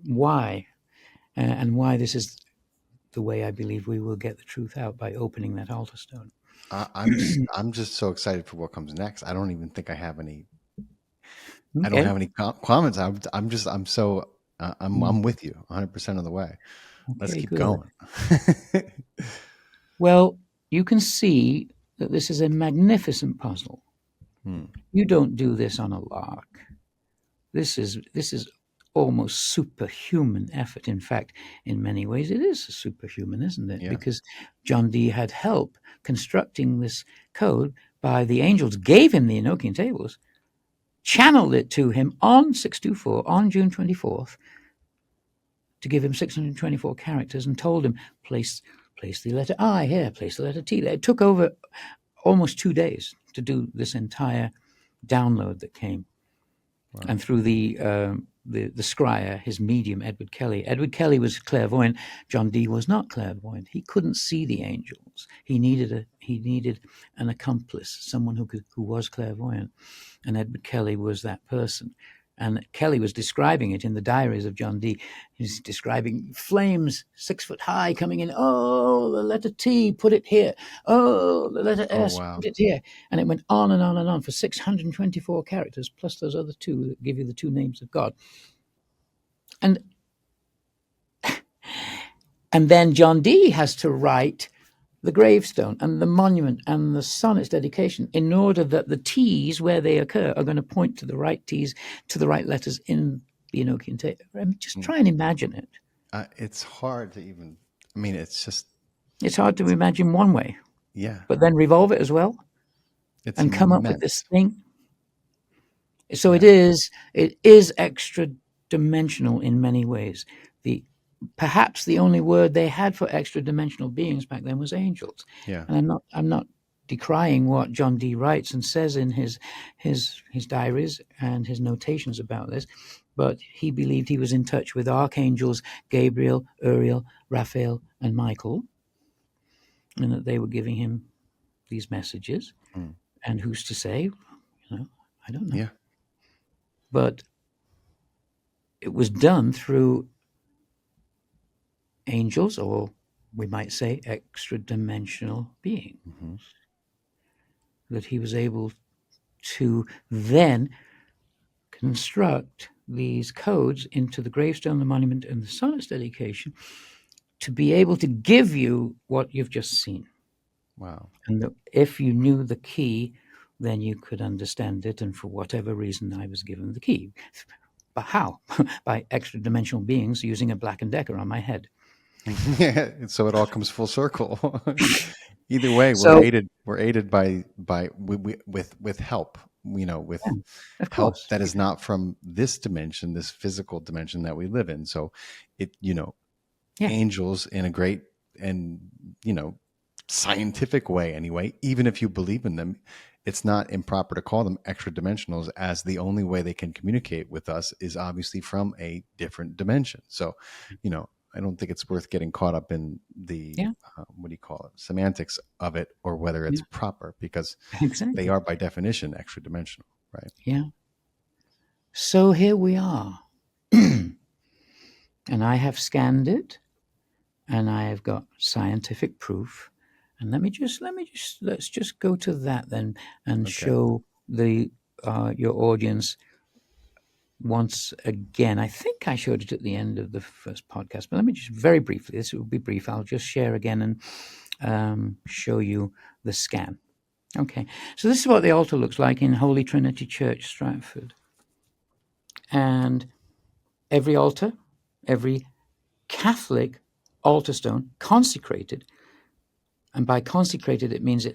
why, and why this is the way I believe we will get the truth out, by opening that altar stone. I'm just so excited for what comes next. I don't even think I have any. Okay. I don't have any comments. I'm with you 100% of the way. Okay, let's keep going. Well, you can see that this is a magnificent puzzle. You don't do this on a lark. This is almost superhuman effort. In fact, in many ways, it is superhuman, isn't it? Yeah. Because John Dee had help constructing this code by the angels, gave him the Enochian tables, channeled it to him on 624 on June 24th to give him 624 characters, and told him, place the letter I here, place the letter T. It took over almost 2 days to do this entire download that came. Wow. And through the scryer, his medium, Edward Kelly. Edward Kelly was clairvoyant. John Dee was not clairvoyant. He couldn't see the angels. He needed an accomplice, someone who was clairvoyant. And Edward Kelly was that person. And Kelly was describing it in the diaries of John Dee. He's describing flames 6 foot high coming in. Oh, the letter T, put it here. Oh, the letter S, wow. put it here. And it went on and on and on for 624 characters, plus those other two that give you the 2 names of God. And then John Dee has to write the gravestone and the monument and the sonnets dedication in order that the T's, where they occur, are going to point to the right T's, to the right letters in the Enochian tape. I mean, just try and imagine it. It's hard to even, I mean, it's hard to imagine one way. Yeah. But then revolve it as well and come up with this thing. So it is extra dimensional in many ways. Perhaps the only word they had for extra dimensional beings back then was angels. Yeah. And I'm not decrying what John Dee writes and says in his diaries and his notations about this, but he believed he was in touch with archangels Gabriel, Uriel, Raphael, and Michael, and that they were giving him these messages. And who's to say? I don't know. Yeah. But it was done through angels, or we might say extra-dimensional beings, that he was able to then construct these codes into the gravestone, the monument, and the sonnets dedication to be able to give you what you've just seen. Wow. And if you knew the key, then you could understand it, and for whatever reason I was given the key. But how? By extra-dimensional beings using a Black & Decker on my head. So it all comes full circle. Either way, we're aided by with help, with help that is not from this dimension, this physical dimension that we live in. So it, angels in a great and, scientific way anyway, even if you believe in them, it's not improper to call them extra dimensionals, as the only way they can communicate with us is obviously from a different dimension. So, I don't think it's worth getting caught up in the, what do you call it, semantics of it, or whether it's proper, because they are by definition extra dimensional, right? Yeah. So here we are. And I have scanned it, and I have got scientific proof. And let's just go to that then and show your audience once again. I think I showed it at the end of the first podcast, but let me just very briefly, this will be brief, I'll just share again and show you the scan. Okay, so this is what the altar looks like in Holy Trinity Church, Stratford. And every altar, every Catholic altar stone consecrated, and by consecrated it means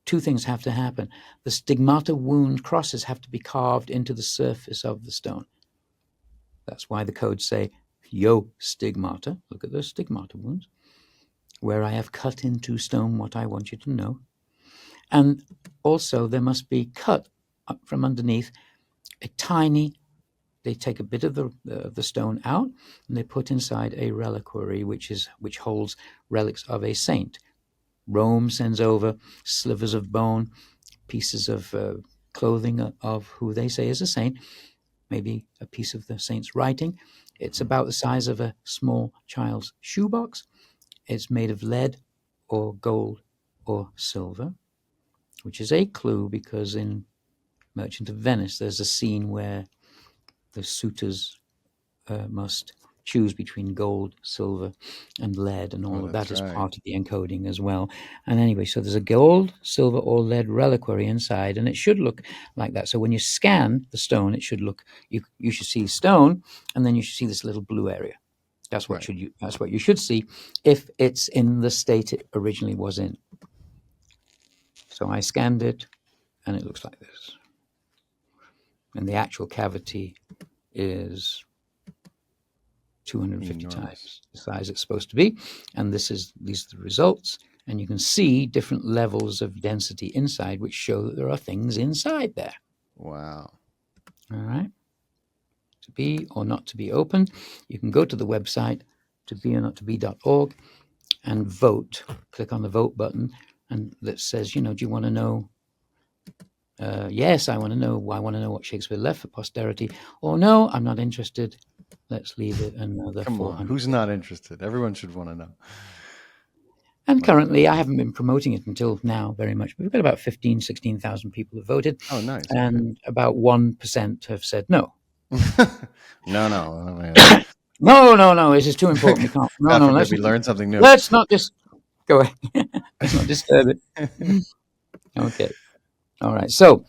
2 things have to happen. The stigmata wound crosses have to be carved into the surface of the stone. That's why the codes say, yo stigmata, look at those stigmata wounds, where I have cut into stone what I want you to know. And also there must be cut up from underneath they take a bit of the stone out, and they put inside a reliquary which holds relics of a saint. Rome sends over slivers of bone, pieces of clothing of who they say is a saint, maybe a piece of the saint's writing. It's about the size of a small child's shoebox. It's made of lead or gold or silver, which is a clue because in Merchant of Venice there's a scene where the suitors must choose between gold, silver, and lead, and all of that is part of the encoding as well. And anyway, so there's a gold, silver, or lead reliquary inside, and it should look like that. So when you scan the stone, it should look, you should see stone, and then you should see this little blue area. That's what you should see if it's in the state it originally was in. So I scanned it, and it looks like this. and the actual cavity is 250 Enormous. times the size it's supposed to be. And these are the results. And you can see different levels of density inside, which show that there are things inside there. Wow. All right. To be or not to be opened. You can go to the website, tobeornottobe.org, and vote. Click on the vote button, and that says, do you want to know? Yes, I want to know. I want to know what Shakespeare left for posterity. Or no, I'm not interested. Let's leave it another Come 400. on, who's not interested? Everyone should want to know. And currently, I haven't been promoting it until now very much, but we've got about 16,000 people have voted. Oh, nice. And about 1% have said no. No. No, this is too important. We can't. God No, forbid we learn something new. let's not just go ahead. Let's not disturb it. Okay. All right. So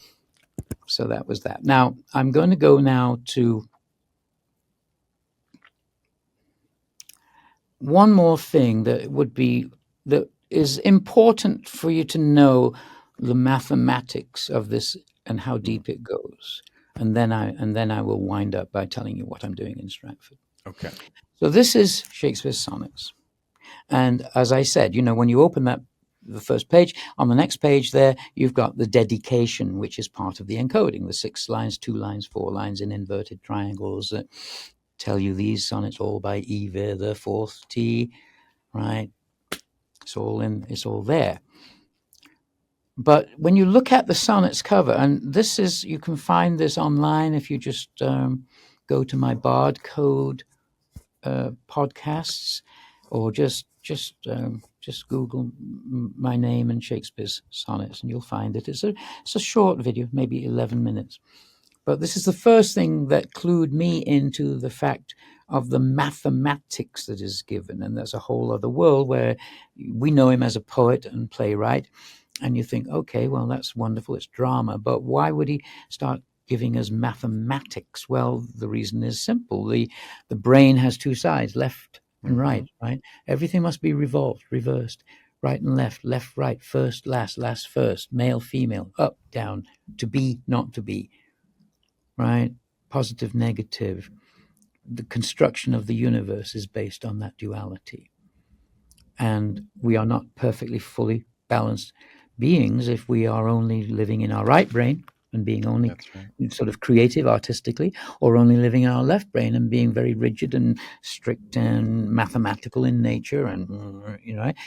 that was that. Now, I'm going to go now to one more thing that is important for you to know, the mathematics of this and how deep it goes. And then I will wind up by telling you what I'm doing in Stratford. Okay. So this is Shakespeare's sonnets. And as I said, when you open the first page, on the next page there, you've got the dedication, which is part of the encoding, the 6 lines, 2 lines, 4 lines in inverted triangles that tell you these sonnets all by Eve, the 4th T, right? It's all there. But when you look at the sonnets cover, and you can find this online if you just go to my Bard Code podcasts, or just Google my name and Shakespeare's sonnets, and you'll find it. It's a short video, maybe 11 minutes. But this is the first thing that clued me into the fact of the mathematics that is given. And there's a whole other world where we know him as a poet and playwright. And you think, okay, well, that's wonderful. It's drama. But why would he start giving us mathematics? Well, the reason is simple. The brain has 2 sides, left and right. Everything must be reversed. Right and left, right, first, last first, male, female, up, down, to be, not to be. Right? Positive, negative. The construction of the universe is based on that duality. And we are not perfectly, fully balanced beings if we are only living in our right brain and being only sort of creative artistically, or only living in our left brain and being very rigid and strict and mathematical in nature. And,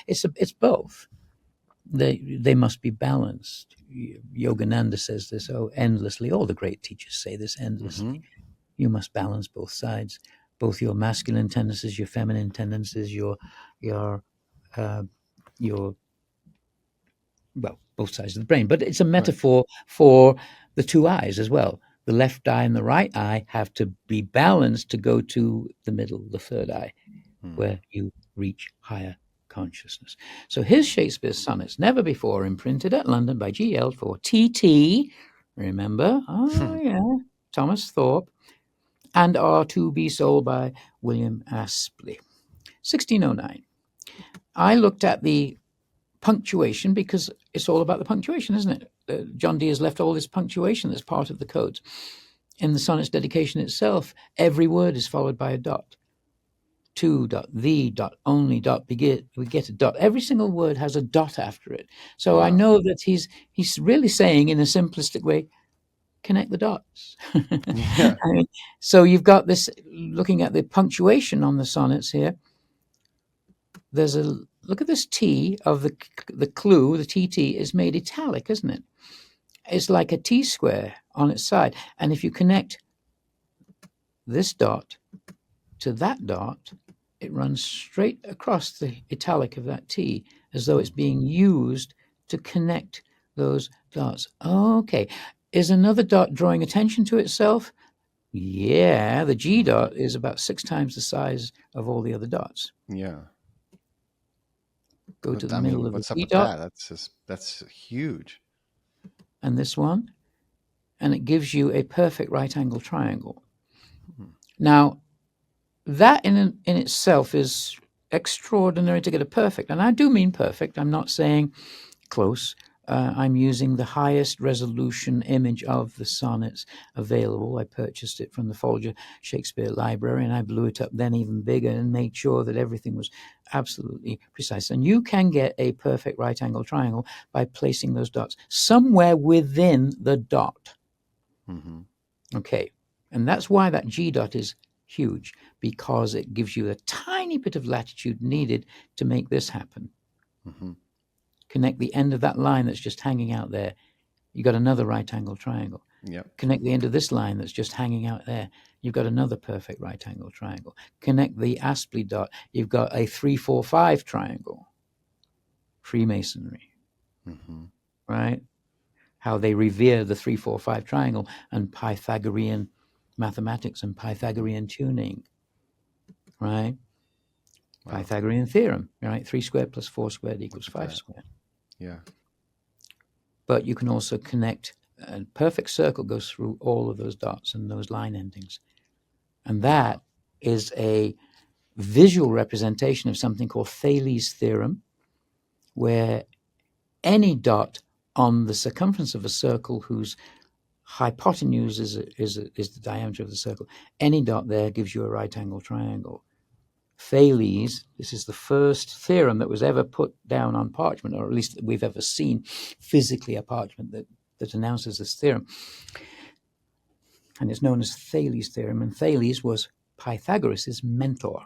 it's both. They must be balanced. Yogananda says this endlessly. All the great teachers say this endlessly. You must balance both sides, both your masculine tendencies, your feminine tendencies, both sides of the brain. But it's a metaphor for the 2 eyes as well. The left eye and the right eye have to be balanced to go to the middle, the 3rd eye, where you reach higher consciousness. So here's Shakespeare's sonnets, never before imprinted at London by G.L. for T.T. Remember? Oh, yeah. Thomas Thorpe. And are to be sold by William Astley. 1609. I looked at the punctuation because it's all about the punctuation, isn't it? John Dee has left all this punctuation that's part of the codes. In the sonnet's dedication itself, every word is followed by a dot. To, dot, the, dot, only, dot, we get a dot. Every single word has a dot after it. So I know that he's really saying, in a simplistic way, connect the dots. So you've got this, looking at the punctuation on the sonnets here. There's look at this T of the clue, the TT is made italic, isn't it? It's like a T square on its side. And if you connect this dot to that dot, it runs straight across the italic of that T, as though it's being used to connect those dots. Okay. Is another dot drawing attention to itself? Yeah, the G dot is about 6 times the size of all the other dots. Yeah. Go to the middle of the what's up G with dot. That's huge. And this one. And it gives you a perfect right angle triangle. Now, that in itself is extraordinary to get a perfect. And I do mean perfect. I'm not saying close. I'm using the highest resolution image of the sonnets available. I purchased it from the Folger Shakespeare Library, and I blew it up then even bigger and made sure that everything was absolutely precise. And you can get a perfect right angle triangle by placing those dots somewhere within the dot. Mm-hmm. Okay. And that's why that G dot is huge, because it gives you a tiny bit of latitude needed to make this happen. Mm-hmm. Connect the end of that line that's just hanging out there. You got another right angle triangle. Yep. Connect the end of this line that's just hanging out there. You've got another perfect right angle triangle. Connect the Aspley dot. You've got a 3-4-5 triangle. Freemasonry. Mm-hmm. Right? How they revere the 3-4-5 triangle and Pythagorean mathematics and Pythagorean tuning. Right? Wow. Pythagorean theorem. Right? 3 squared plus 4 squared equals 5 squared. Yeah. But you can also connect. A perfect circle goes through all of those dots and those line endings. And that is a visual representation of something called Thales' theorem, where any dot on the circumference of a circle whose hypotenuse is the diameter of the circle, any dot there gives you a right angle triangle. Thales, this is the first theorem that was ever put down on parchment, or at least that we've ever seen physically a parchment that announces this theorem. And it's known as Thales' theorem. And Thales was Pythagoras' mentor.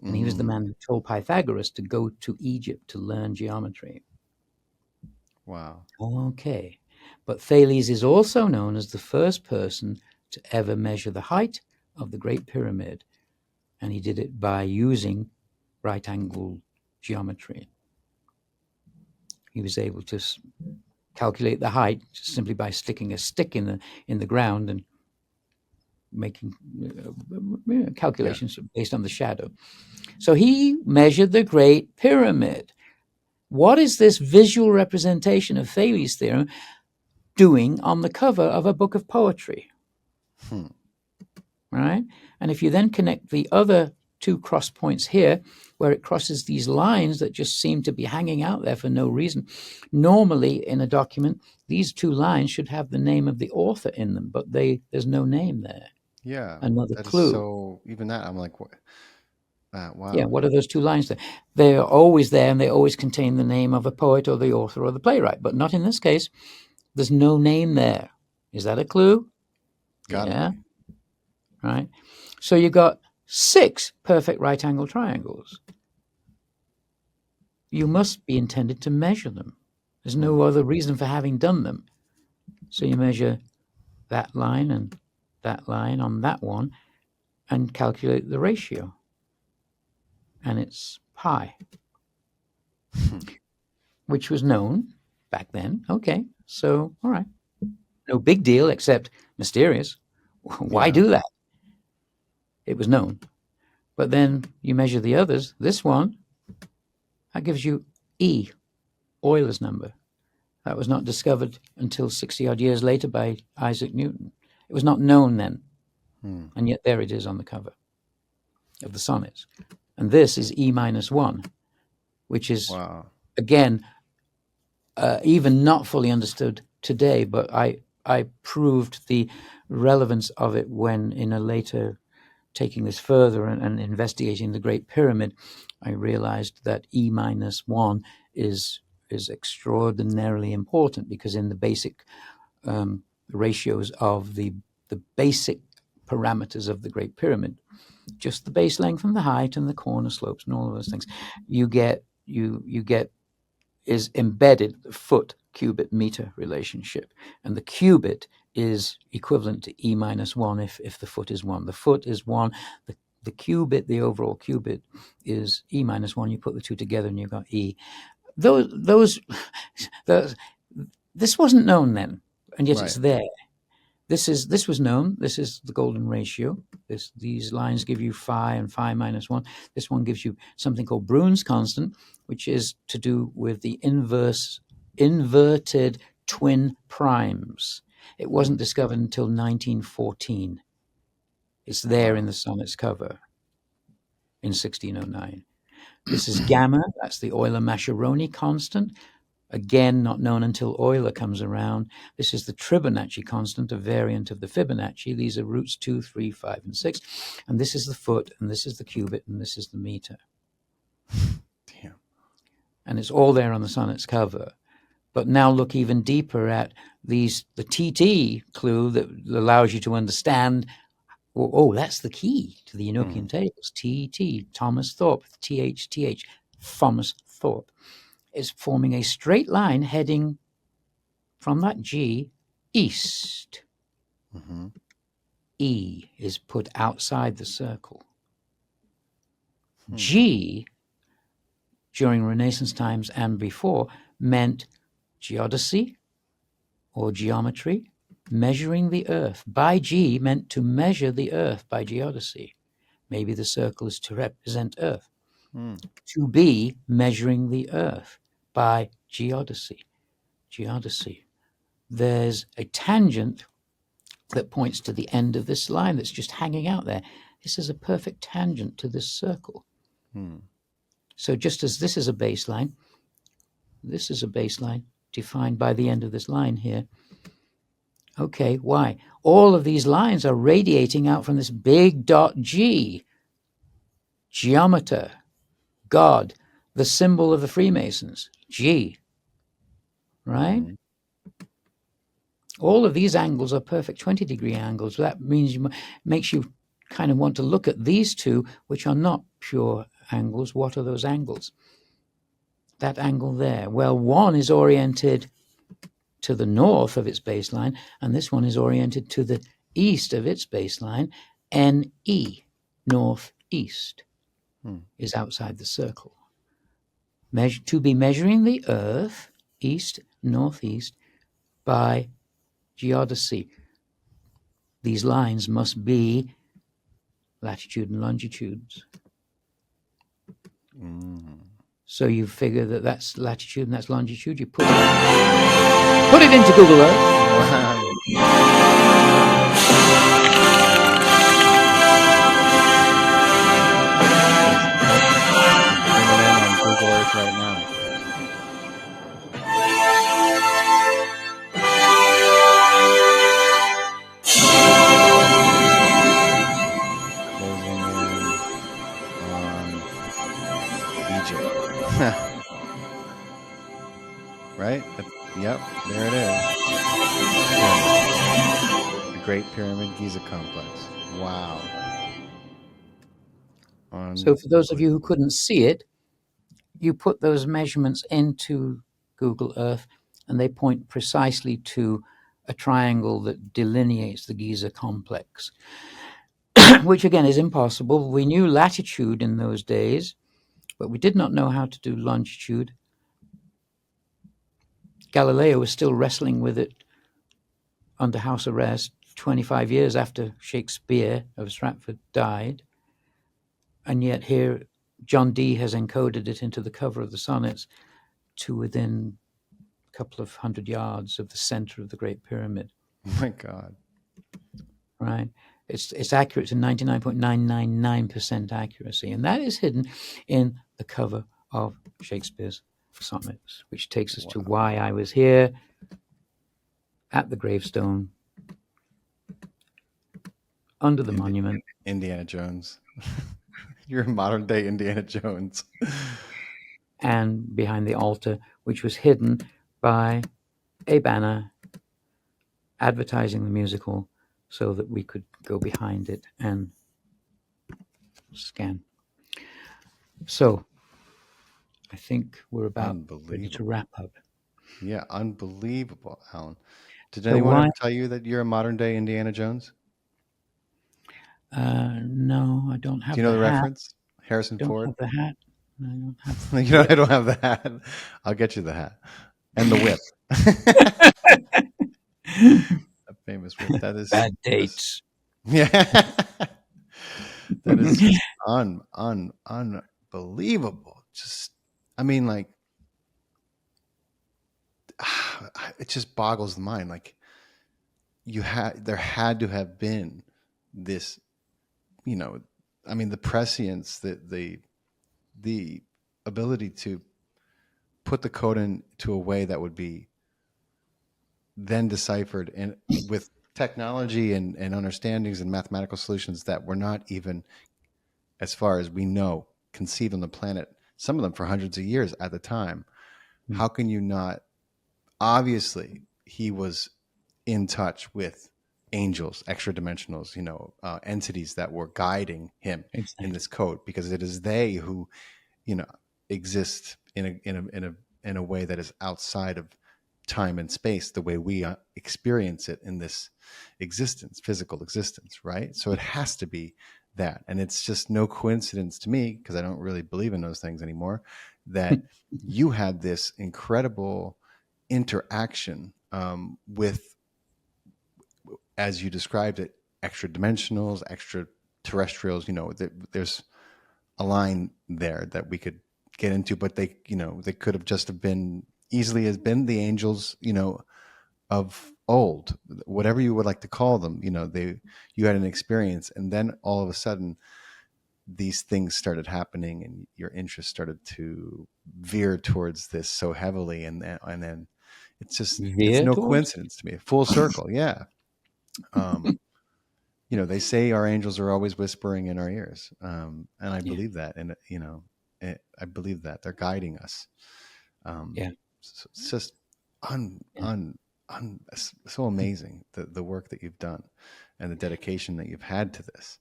And he was the man who told Pythagoras to go to Egypt to learn geometry. Wow. Okay. But Thales is also known as the first person to ever measure the height of the Great Pyramid. And he did it by using right angle geometry. He was able to calculate the height simply by sticking a stick in the ground and making calculations based on the shadow. So he measured the Great Pyramid. What is this visual representation of Thales' theorem doing on the cover of a book of poetry? Right? And if you then connect the other two cross points here, where it crosses these lines that just seem to be hanging out there for no reason, normally in a document, these two lines should have the name of the author in them, but there's no name there. Yeah. Another That is clue. so, even that, I'm like, what? Wow. Yeah, what are those two lines there? They're always there, and they always contain the name of a poet or the author or the playwright, but not in this case. There's no name there. Is that a clue? Gotta be. Right. So you got 6 perfect right angle triangles. You must be intended to measure them. There's no other reason for having done them. So you measure that line and that line on that one and calculate the ratio. And it's pi, which was known back then. Okay, so, all right. No big deal, except mysterious. Why do that? It was known. But then you measure the others. This one, that gives you E, Euler's number. That was not discovered until 60-odd years later by Isaac Newton. It was not known then. And yet there it is on the cover of the sonnets. And this is E-1, which is, again, even not fully understood today, but I proved the relevance of it when, in a later taking this further and investigating the Great Pyramid, I realized that E-1 is extraordinarily important, because in the basic ratios of the basic parameters of the Great Pyramid, just the base length and the height and the corner slopes and all of those things, you get is embedded the foot cubit meter relationship, and the cubit is equivalent to E-1 if the foot is 1. The foot is 1. The cubit, the overall cubit, is E-1. You put the two together and you've got E. This wasn't known then, and yet it's there. This was known. This is the golden ratio. These lines give you phi and phi-1. This one gives you something called Brune's constant, which is to do with the inverted twin primes. It wasn't discovered until 1914. It's there in the sonnets cover in 1609. This is gamma. That's the Euler-Mascheroni constant. Again, not known until Euler comes around. This is the Fibonacci constant, a variant of the Fibonacci. These are roots 2, 3, 5, and 6. And this is the foot, and this is the cubit, and this is the meter. Damn. And it's all there on the sonnet's cover. But now look even deeper at the TT clue that allows you to understand. Oh, that's the key to the Enochian tables. TT, Thomas Thorpe, TH, Thomas Thorpe, is forming a straight line heading from that G east. Mm-hmm. E is put outside the circle. G, during Renaissance times and before, meant geodesy or geometry, measuring the earth. By G meant to measure the earth by geodesy. Maybe the circle is to represent earth. To be measuring the earth by geodesy. Geodesy. There's a tangent that points to the end of this line that's just hanging out there. This is a perfect tangent to this circle. So just as this is a baseline, this is a baseline defined by the end of this line here. Okay, why? All of these lines are radiating out from this big dot G. Geometer, God, the symbol of the Freemasons, G. Right? All of these angles are perfect 20-degree angles. That means makes you kind of want to look at these two, which are not pure angles. What are those angles? That angle there. Well, one is oriented to the north of its baseline, and this one is oriented to the east of its baseline. NE, northeast, is outside the circle. To be measuring the earth, east, northeast, by geodesy. These lines must be latitude and longitudes. So you figure that that's latitude and that's longitude. You put it into Google Earth. On Google Earth right now. Closing in on Egypt. Right? Yep, there it is. The Great Pyramid Giza Complex. Wow. So for those of you who couldn't see it, you put those measurements into Google Earth and they point precisely to a triangle that delineates the Giza complex, which again is impossible. We knew latitude in those days, but we did not know how to do longitude. Galileo was still wrestling with it under house arrest 25 years after Shakespeare of Stratford died. And yet here John Dee has encoded it into the cover of the sonnets to within a couple of 100 yards of the center of the Great Pyramid. Oh my God. Right? It's accurate to 99.999% accuracy. And that is hidden in the cover of Shakespeare's sonnets, which takes us to why I was here at the gravestone under the monument. Indiana Jones. You're a modern day Indiana Jones. And behind the altar, which was hidden by a banner advertising the musical so that we could go behind it and scan. So I think we're about ready to wrap up. Yeah, unbelievable, Alan. Did anyone ever tell you that you're a modern day Indiana Jones? No, I don't have. Do you know the hat. reference? Harrison don't Ford. Have the hat. I don't have. You know, I don't have the hat. I'll get you the hat and the whip. A famous whip. That is bad dates. Yeah, that is just unbelievable. Just, I mean, like, it just boggles the mind. Like, there had to have been this, you know, I mean, the prescience, the ability to put the code into a way that would be then deciphered, and with technology and understandings and mathematical solutions that were not even, as far as we know, conceived on the planet, some of them for hundreds of years at the time. How can you not? Obviously, he was in touch with angels, extra dimensionals, entities that were guiding him in this code, because it is they who, exist in a way that is outside of time and space, the way we experience it in this existence, physical existence, right? So it has to be that. And it's just no coincidence to me, because I don't really believe in those things anymore, that you had this incredible interaction with, as you described it, extra dimensionals, extraterrestrials. There's a line there that we could get into, but they could have just have been easily as been the angels, of old, whatever you would like to call them. You had an experience, and then all of a sudden these things started happening, and your interest started to veer towards this so heavily, and then it's no coincidence to me. Full circle, yeah. They say our angels are always whispering in our ears, and I believe that, and I believe that they're guiding us. So it's just so amazing, the work that you've done and the dedication that you've had to this.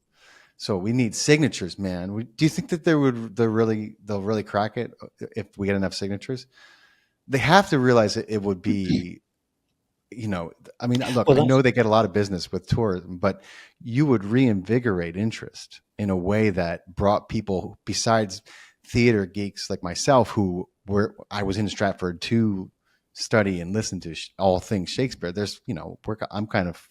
So we need signatures, man. Do you think that they'll really crack it if we get enough signatures? They have to realize it would be, I mean, look, I know they get a lot of business with tourism, but you would reinvigorate interest in a way that brought people besides theater geeks like myself, I was in Stratford to study and listen to all things Shakespeare. There's, I'm kind of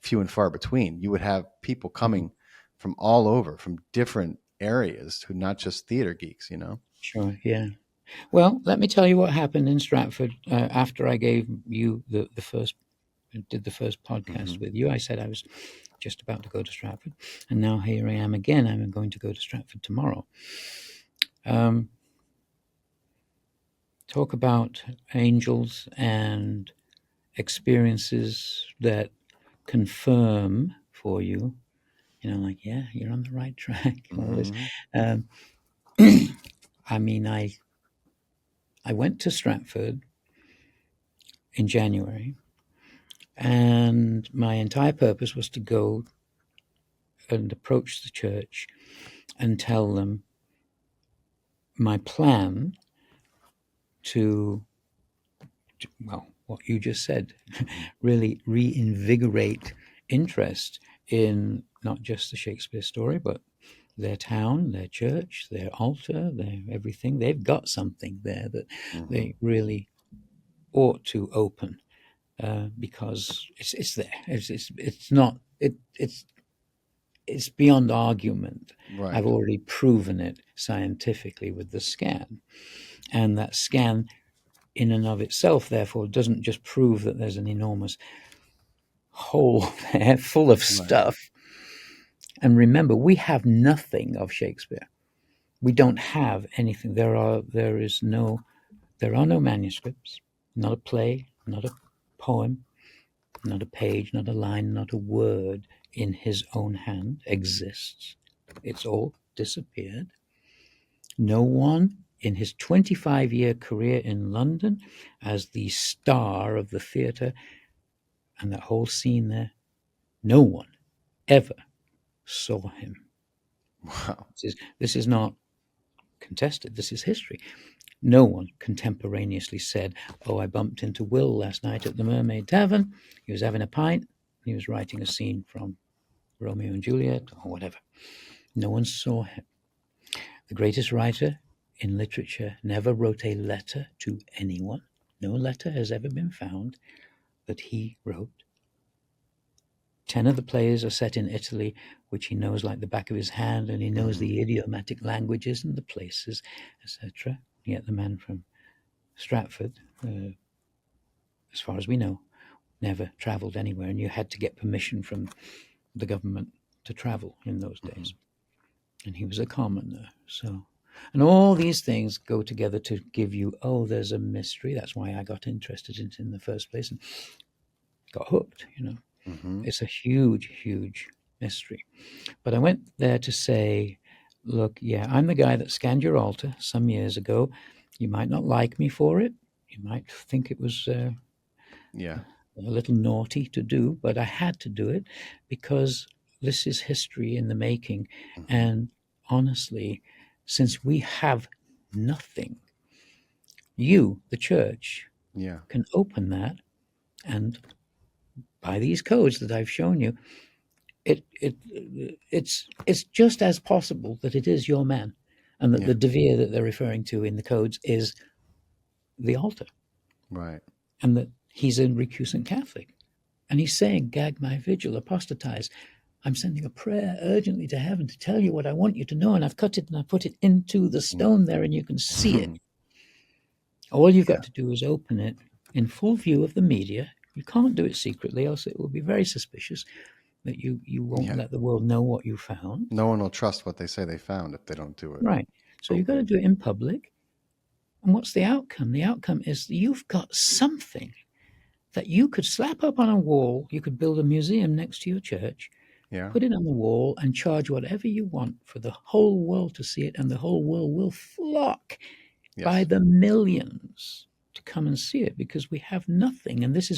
few and far between. You would have people coming from all over, from different areas, who not just theater geeks, Sure, yeah. Well, let me tell you what happened in Stratford after I gave you the first podcast with you. I said I was just about to go to Stratford, and now here I am again. I'm going to go to Stratford tomorrow. Talk about angels and experiences that confirm for you, like, yeah, you're on the right track. All this. I mean, I went to Stratford in January, and my entire purpose was to go and approach the church and tell them my plan to well, what you just said, really reinvigorate interest in not just the Shakespeare story, but their town, their church, their altar, their everything. They've got something there that they really ought to open, because it's there. It's beyond argument. Right. I've already proven it scientifically with the scan, and that scan in and of itself, therefore, doesn't just prove that there's an enormous hole there full of stuff. And remember, we have nothing of Shakespeare. We don't have anything. There are no manuscripts, not a play, not a poem, not a page, not a line, not a word in his own hand exists. It's all disappeared. No one in his 25-year career in London as the star of the theatre and that whole scene there, no one ever saw him. Wow. This is not contested. This is history. No one contemporaneously said, oh, I bumped into Will last night at the Mermaid Tavern. He was having a pint. He was writing a scene from Romeo and Juliet or whatever. No one saw him. The greatest writer in literature never wrote a letter to anyone. No letter has ever been found that he wrote. 10 of the plays are set in Italy, which he knows like the back of his hand, and he knows the idiomatic languages and the places, etc. Yet the man from Stratford, as far as we know, never travelled anywhere, and you had to get permission from the government to travel in those days. And he was a commoner. So And all these things go together to give you, oh, there's a mystery. That's why I got interested in it in the first place and got hooked, Mm-hmm. It's a huge, huge mystery. But I went there to say, look, yeah, I'm the guy that scanned your altar some years ago. You might not like me for it. You might think it was Yeah. a little naughty to do, but I had to do it because this is history in the making. Mm-hmm. And honestly, since we have nothing, you, the church, Yeah. can open that, and by these codes that I've shown you, it's just as possible that it is your man, and that Yeah. the Devere that they're referring to in the codes is the altar, Right. and that he's a recusant Catholic, and he's saying, "Gag my vigil, apostatize. I'm sending a prayer urgently to heaven to tell you what I want you to know, and I've cut it and I put it into the stone there, and you can see it. All you've got to do is open it in full view of the media. You can't do it secretly, else it will be very suspicious that you won't Yeah. let the world know what you found." No one will trust what they say they found if they don't do it. Right. So you've got to do it in public. And what's the outcome? The outcome is you've got something that you could slap up on a wall. You could build a museum next to your church, Yeah. put it on the wall, and charge whatever you want for the whole world to see it. And the whole world will flock by Yes. the millions to come and see it, because we have nothing. And this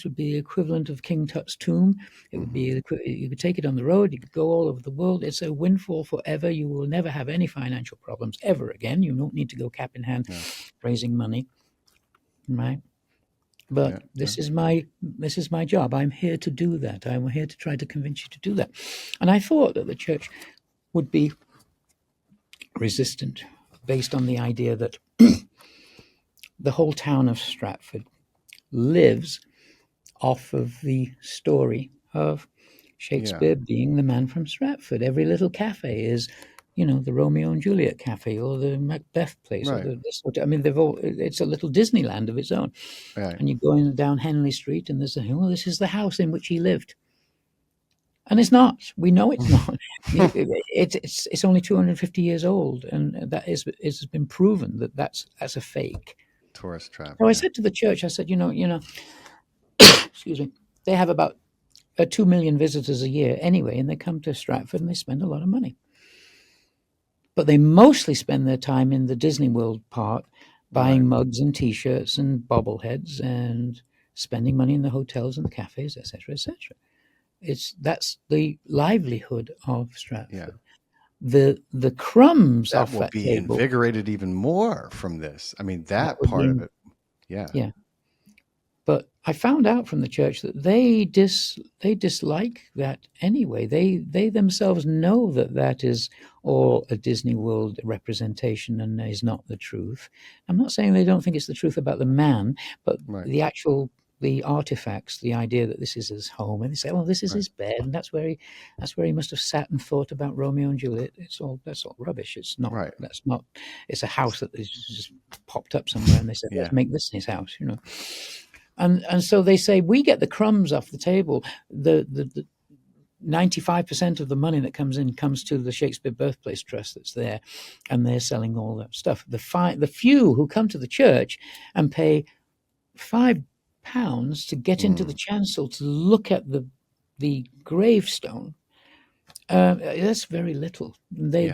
would be the equivalent of King Tut's tomb. It would be, you could take it on the road, you could go all over the world. It's a windfall forever. You will never have any financial problems ever again. You don't need to go cap in hand raising money, right? But this is my job. I'm here to do that. I'm here to try to convince you to do that. And I thought that the church would be resistant, based on the idea that the whole town of Stratford lives off of the story of Shakespeare being the man from Stratford. Every little cafe is, the Romeo and Juliet cafe, or the Macbeth place, or Right. I mean, it's a little Disneyland of its own. Right. And you're going down Henley Street, and there's this is the house in which he lived. And it's not. We know it's not. It's only 250 years old, and that has been proven that that's a fake. Tourist trap. So I said to the church, I said, excuse me, they have about 2 million visitors a year anyway, and they come to Stratford and they spend a lot of money. But they mostly spend their time in the Disney World part, buying mugs and T-shirts and bobbleheads, and spending money in the hotels and the cafes, etc., etc. That's the livelihood of Stratford. The crumbs that off will that be table. invigorated even more from this. I mean, that would part be- of it. Yeah. Yeah. But I found out from the church that they dislike that anyway. They themselves know that is all a Disney World representation and is not the truth. I'm not saying they don't think it's the truth about the man, but the artifacts, the idea that this is his home, and they say, "Oh, this is his bed, and that's where he must have sat and thought about Romeo and Juliet." That's all rubbish. It's not. Right. That's not. It's a house that is just popped up somewhere, and they said, "Let's make this his house," And so they say, we get the crumbs off the table. The 95% of the money that comes in comes to the Shakespeare Birthplace Trust that's there, and they're selling all that stuff. The few who come to the church and pay £5 to get into the chancel to look at the gravestone, that's very little. They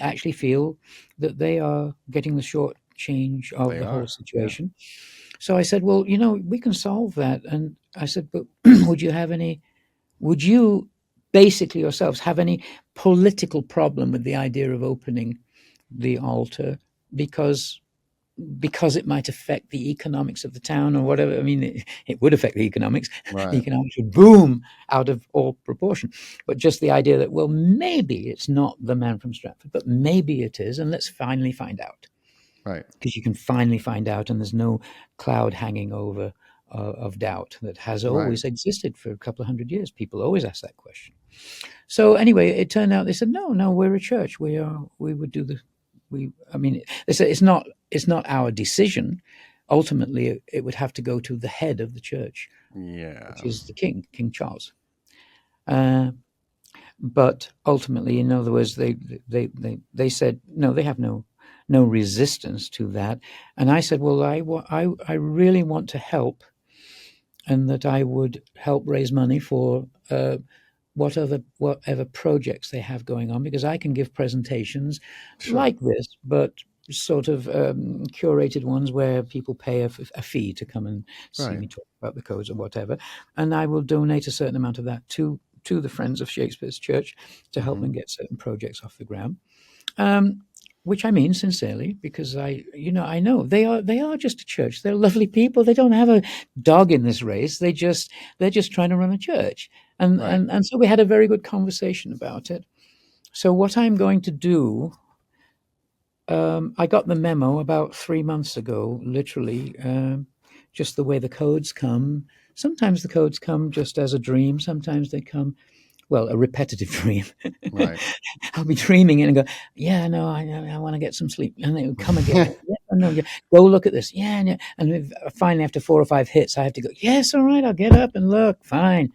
actually feel that they are getting the short change of the whole situation. So I said, well, we can solve that. And I said, but would you basically yourselves have any political problem with the idea of opening the altar because it might affect the economics of the town or whatever? I mean, it would affect the economics. Right. The economics would boom out of all proportion. But just the idea that, well, maybe it's not the man from Stratford, but maybe it is, and let's finally find out. Right. Because you can finally find out, and there's no cloud hanging over of doubt that has always existed for a couple of hundred years. People always ask that question. So anyway, it turned out they said, no, we're a church. We would do they said it's not our decision. Ultimately, it would have to go to the head of the church, which is the King Charles. But ultimately, in other words, they said no, they have no resistance to that. And I said, well, I really want to help, and that I would help raise money for whatever projects they have going on, because I can give presentations Sure. like this, but sort of curated ones where people pay a fee to come and see Right. me talk about the codes or whatever, and I will donate a certain amount of that to the Friends of Shakespeare's Church to help Hmm. them get certain projects off the ground. Um, which I mean sincerely, because I know they are just a church. They're lovely people. They don't have a dog in this race. They're just trying to run a church, and Right. and and so we had a very good conversation about it. So what I'm going to do, I got the memo about 3 months ago, literally, just the way the codes come. Sometimes the codes come just as a dream. Sometimes they come, well, a repetitive dream. Right. I'll be dreaming it and go, yeah, no, I want to get some sleep. And it would come again. Yeah, no, yeah, go look at this. Yeah, yeah. And if, finally, after 4 or 5 hits, I have to go, yes, all right, I'll get up and look. Fine.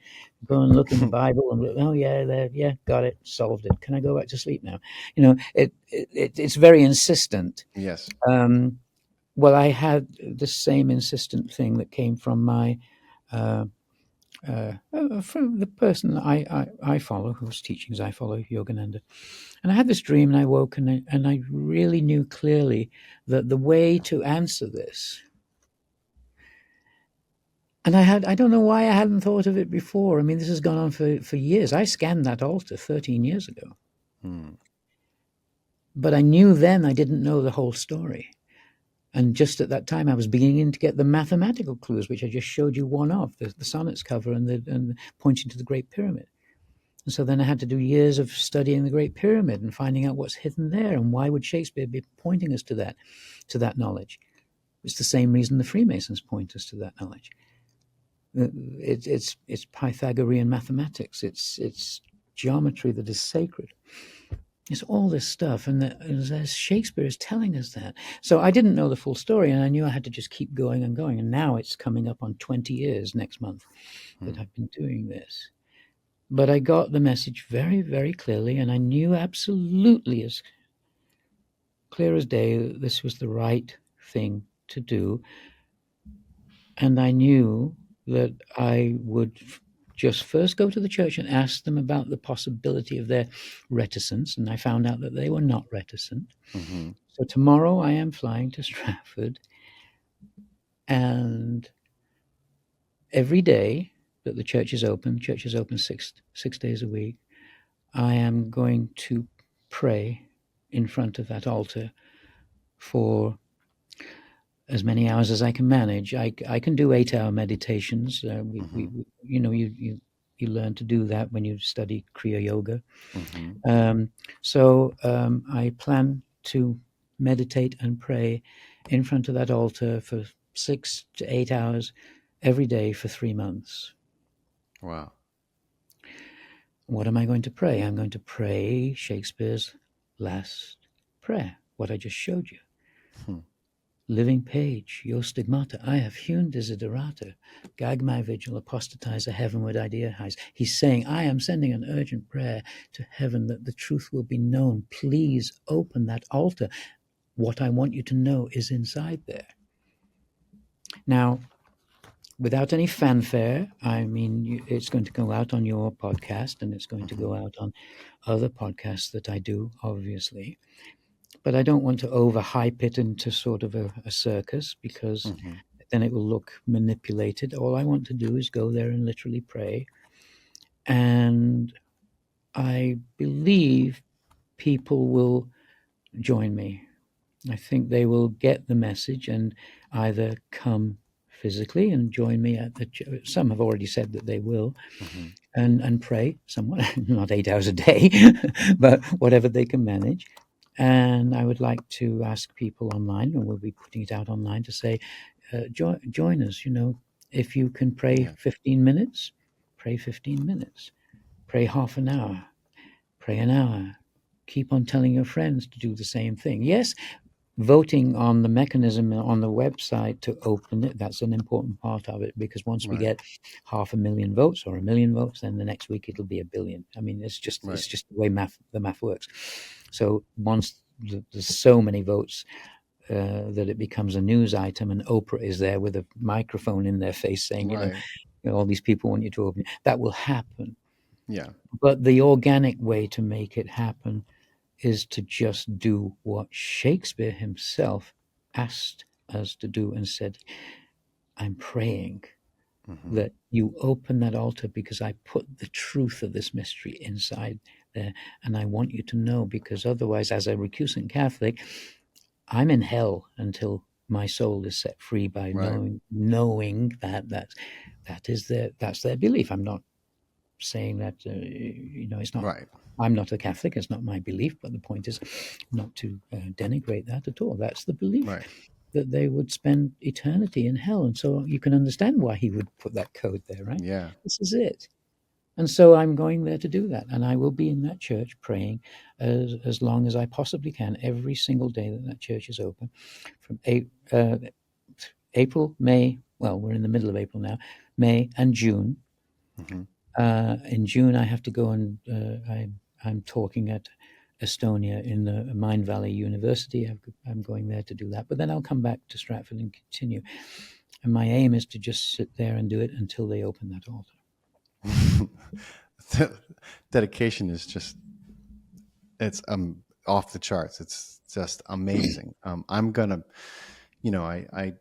Go and look in the Bible and look, oh, yeah, there, yeah, got it, solved it. Can I go back to sleep now? It's very insistent. Yes. Um, well, I had the same insistent thing that came from my uh, from the person I follow, whose teachings I follow, Yogananda. And I had this dream, and I woke, and I really knew clearly that the way to answer this, and I don't know why I hadn't thought of it before. I mean, this has gone on for years. I scanned that altar 13 years ago, Hmm. but I knew then I didn't know the whole story. And just at that time, I was beginning to get the mathematical clues, which I just showed you one of, the sonnets cover and pointing to the Great Pyramid. And so then I had to do years of studying the Great Pyramid and finding out what's hidden there, and why would Shakespeare be pointing us to that knowledge. It's the same reason the Freemasons point us to that knowledge. It's Pythagorean mathematics. It's geometry that is sacred. It's all this stuff, and as Shakespeare is telling us that. So I didn't know the full story, and I knew I had to just keep going and going. And now it's coming up on 20 years next month that I've been doing this. But I got the message very, very clearly, and I knew absolutely as clear as day that this was the right thing to do. And I knew that I would just first go to the church and ask them about the possibility of their reticence. And I found out that they were not reticent. Hmm. So tomorrow I am flying to Stratford, and every day that the church is open six days a week, I am going to pray in front of that altar for as many hours as I can manage. I can do 8-hour meditations. You learn to do that when you study Kriya Yoga. Hmm. So I plan to meditate and pray in front of that altar for 6 to 8 hours every day for 3 months. Wow. What am I going to pray? I'm going to pray Shakespeare's last prayer, what I just showed you. Hmm. Living page, your stigmata, I have hewn desiderata, gag my vigil, apostatize a heavenward idea heist. He's saying, I am sending an urgent prayer to heaven that the truth will be known. Please open that altar. What I want you to know is inside there. Now, without any fanfare, I mean, it's going to go out on your podcast, and it's going to go out on other podcasts that I do, obviously. But I don't want to overhype it into sort of a circus, because Hmm. then it will look manipulated. All I want to do is go there and literally pray. And I believe people will join me. I think they will get the message and either come physically and join me at the church. Some have already said that they will, Hmm. and pray somewhat, not 8 hours a day, but whatever they can manage. And I would like to ask people online, and we'll be putting it out online, to say, join us. If you can pray Yeah. 15 minutes, pray 15 minutes. Pray half an hour. Pray an hour. Keep on telling your friends to do the same thing. Yes, voting on the mechanism on the website to open it, that's an important part of it, because once we Right. get 500,000 votes or 1,000,000 votes, then the next week it'll be 1 billion. I mean, it's just Right. the way the math works. So once there's so many votes that it becomes a news item, and Oprah is there with a microphone in their face saying, Right. all these people want you to open it. That will happen. Yeah. But the organic way to make it happen is to just do what Shakespeare himself asked us to do and said, I'm praying Mm-hmm. that you open that altar, because I put the truth of this mystery inside there, and I want you to know, because otherwise, as a recusant Catholic, I'm in hell until my soul is set free by Right. knowing that's their belief. I'm not saying that it's not. Right. I'm not a Catholic. It's not my belief. But the point is not to denigrate that at all. That's the belief Right. that they would spend eternity in hell, and so you can understand why he would put that code there, right? Yeah. This is it. And so I'm going there to do that, and I will be in that church praying as long as I possibly can, every single day that church is open, from April, May. Well, we're in the middle of April now, May and June. Mm-hmm. In June, I have to go and I'm talking at Estonia in the Mind Valley University. I'm going there to do that, but then I'll come back to Stratford and continue. And my aim is to just sit there and do it until they open that altar. Dedication is just, it's off the charts. It's just amazing. I'm gonna, I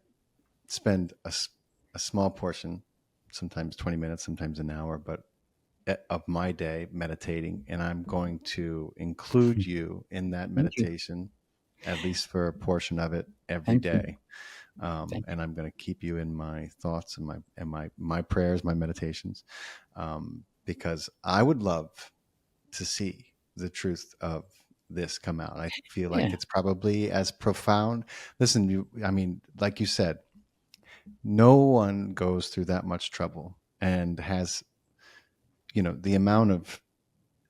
spend a small portion, sometimes 20 minutes, sometimes an hour, but of my day meditating, and I'm going to include you in that Thank you. meditation, at least for a portion of it every Thank you. day. Thank you. And I'm going to keep you in my thoughts and my prayers, my meditations, because I would love to see the truth of this come out. I feel like Yeah. it's probably as profound. Listen, I mean, like you said, no one goes through that much trouble and has, the amount of,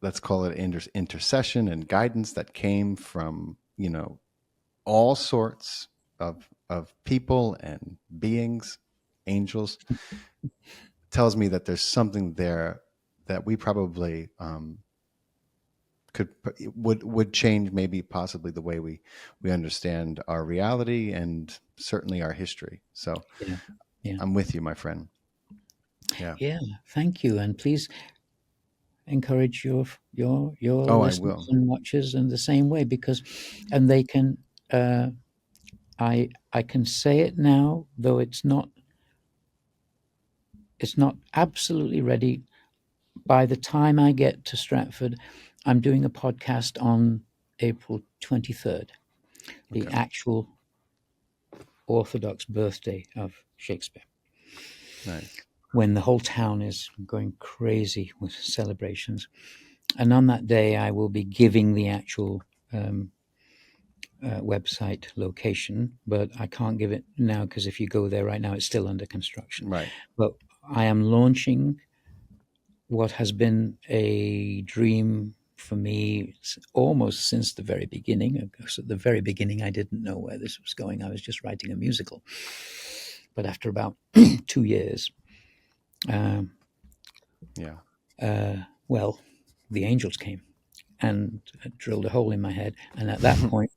let's call it intercession and guidance that came from, all sorts of people and beings, angels, tells me that there's something there that we probably would change, maybe possibly the way we understand our reality and certainly our history. So Yeah. Yeah. I'm with you, my friend. Yeah. Yeah. Thank you. And please encourage your Oh, I listeners will. and watchers in the same way, because and they can I can say it now, though it's not absolutely ready. By the time I get to Stratford, I'm doing a podcast on April 23rd, the Okay. actual orthodox birthday of Shakespeare, Nice. when the whole town is going crazy with celebrations. And on that day, I will be giving the actual website location, but I can't give it now, because if you go there right now, it's still under construction. Right. But I am launching what has been a dream for me almost since the very beginning. Because at the very beginning, I didn't know where this was going. I was just writing a musical. But after about 2 years, Yeah. well, the angels came and drilled a hole in my head. And at that point,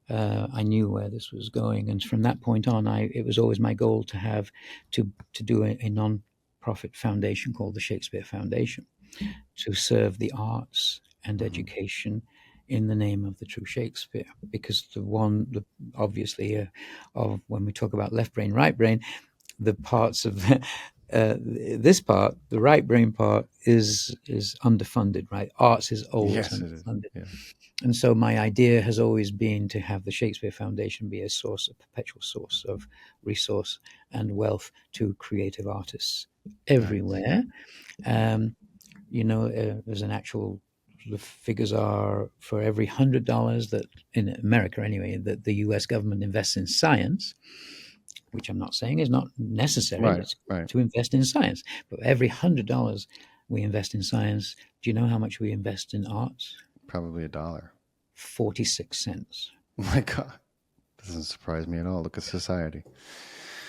I knew where this was going. And from that point on, it was always my goal to do a non-profit foundation called the Shakespeare Foundation, to serve the arts and education in the name of the true Shakespeare. Because obviously, of when we talk about left brain, right brain, the parts of this part, the right brain part, is underfunded, right? Arts is always Yes, it is. underfunded. Yeah. And so my idea has always been to have the Shakespeare Foundation be a perpetual source of resource and wealth to creative artists everywhere. Nice. There's an actual, the figures are, for every $100 that, in America anyway, that the US government invests in science, which I'm not saying is not necessary, Right. it's Right. to invest in science. But every $100 we invest in science, do you know how much we invest in arts? Probably $1. 46 cents. Oh my God. Doesn't surprise me at all. Look at society.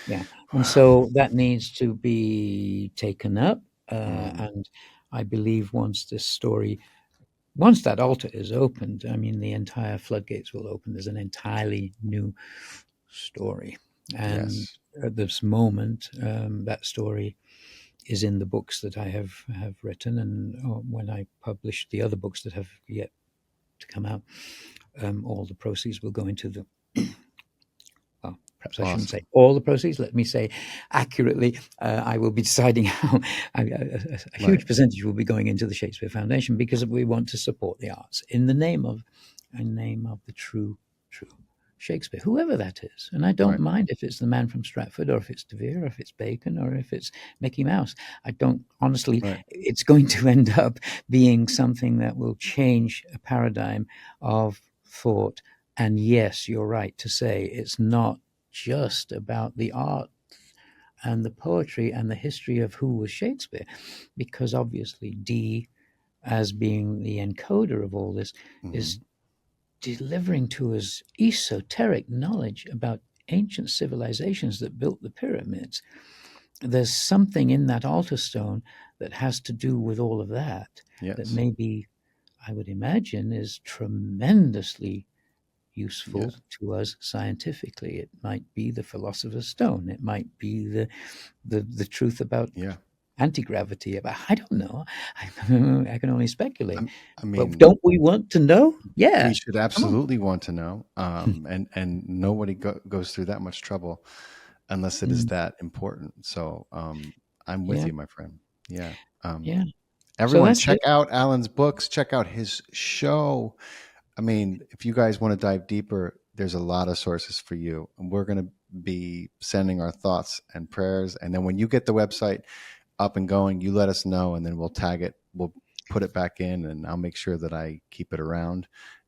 Yeah. And so that needs to be taken up. Mhm. And I believe once that altar is opened, I mean, the entire floodgates will open. There's an entirely new story. And Yes. at this moment, that story is in the books that I have written. And when I publish the other books that have yet to come out, all the proceeds will go into the well, perhaps I shouldn't say Awesome. all the proceeds. Let me say accurately, I will be deciding how a Right. huge percentage will be going into the Shakespeare Foundation because we want to support the arts in the name of the true Shakespeare, whoever that is. And I don't Right. mind if it's the man from Stratford or if it's De Vere or if it's Bacon or if it's Mickey Mouse. I don't honestly, Right. it's going to end up being something that will change a paradigm of thought. And yes, you're right to say it's not just about the art and the poetry and the history of who was Shakespeare, because obviously Dee, as being the encoder of all this, is Mhm. delivering to us esoteric knowledge about ancient civilizations that built the pyramids. There's something in that altar stone that has to do with all of that, that Yes. maybe I would imagine is tremendously Yeah. useful to us scientifically. It might be the philosopher's stone. It might be the truth about Yeah. anti-gravity. I don't know. I can only speculate. I But mean, don't we want to know? we Yeah. should Come on. absolutely want to know. And nobody goes through that much trouble unless it is Mm, that important. So I'm with yeah. you, my friend. Yeah. Um, Yeah. So everyone, that's check it. out Alan's books. Check out his show. I mean, if you guys want to dive deeper, there's a lot of sources for you. And we're going to be sending our thoughts and prayers. And then when you get the website up and going, you let us know, and then we'll tag it. We'll put it back in, and I'll make sure that I keep it around.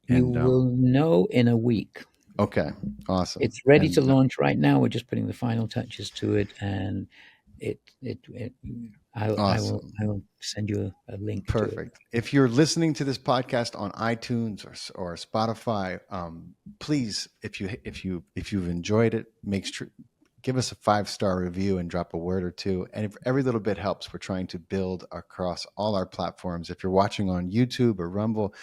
You And will know in a week. okay, awesome. It's ready to And launch right now. We're just putting the final touches to it, and it awesome. I will send you a link to it. Perfect. If you're listening to this podcast on iTunes or Spotify, please, if you've enjoyed it, give us a 5-star review and drop a word or two. And if every little bit helps, we're trying to build across all our platforms. If you're watching on YouTube or Rumble,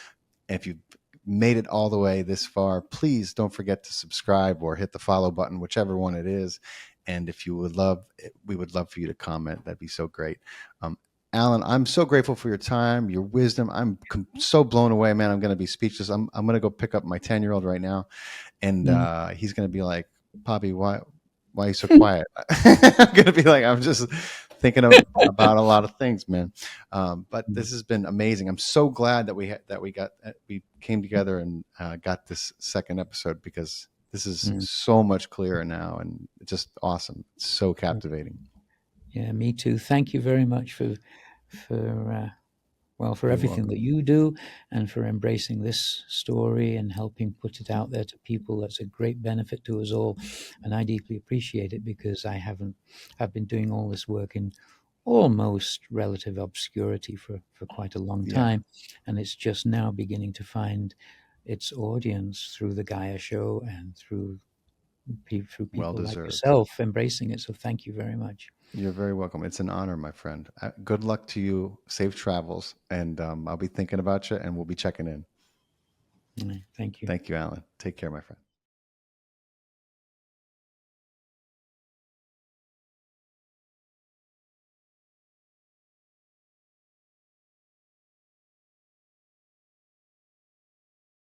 and if you've made it all the way this far, please don't forget to subscribe or hit the follow button, whichever one it is. And if you would love, we would love for you to comment. That'd be so great. Um, Alan, I'm so grateful for your time, your wisdom. I'm so blown away, man. I'm going to be speechless. I'm going to go pick up my 10-year-old right now, and Mm. he's going to be like, "Poppy, why are you so quiet?" I'm going to be like, "I'm just thinking about a lot of things, man." But this has been amazing. I'm so glad that we came together and got this second episode, because this is Mm. so much clearer now, and it's just awesome. It's so captivating. Yeah, me too. Thank you very much for for You're everything that welcome. you do and for embracing this story and helping put it out there to people. That's a great benefit to us all, and I deeply appreciate it because I've been doing all this work in almost relative obscurity for quite a long Yeah, time, and it's just now beginning to find its audience through the Gaia show and through well people like deserved. yourself embracing it. So thank you very much. You're very welcome. It's an honor, my friend. Good luck to you. Safe travels. And I'll be thinking about you, and we'll be checking in. Thank you. Thank you, Alan. Take care, my friend.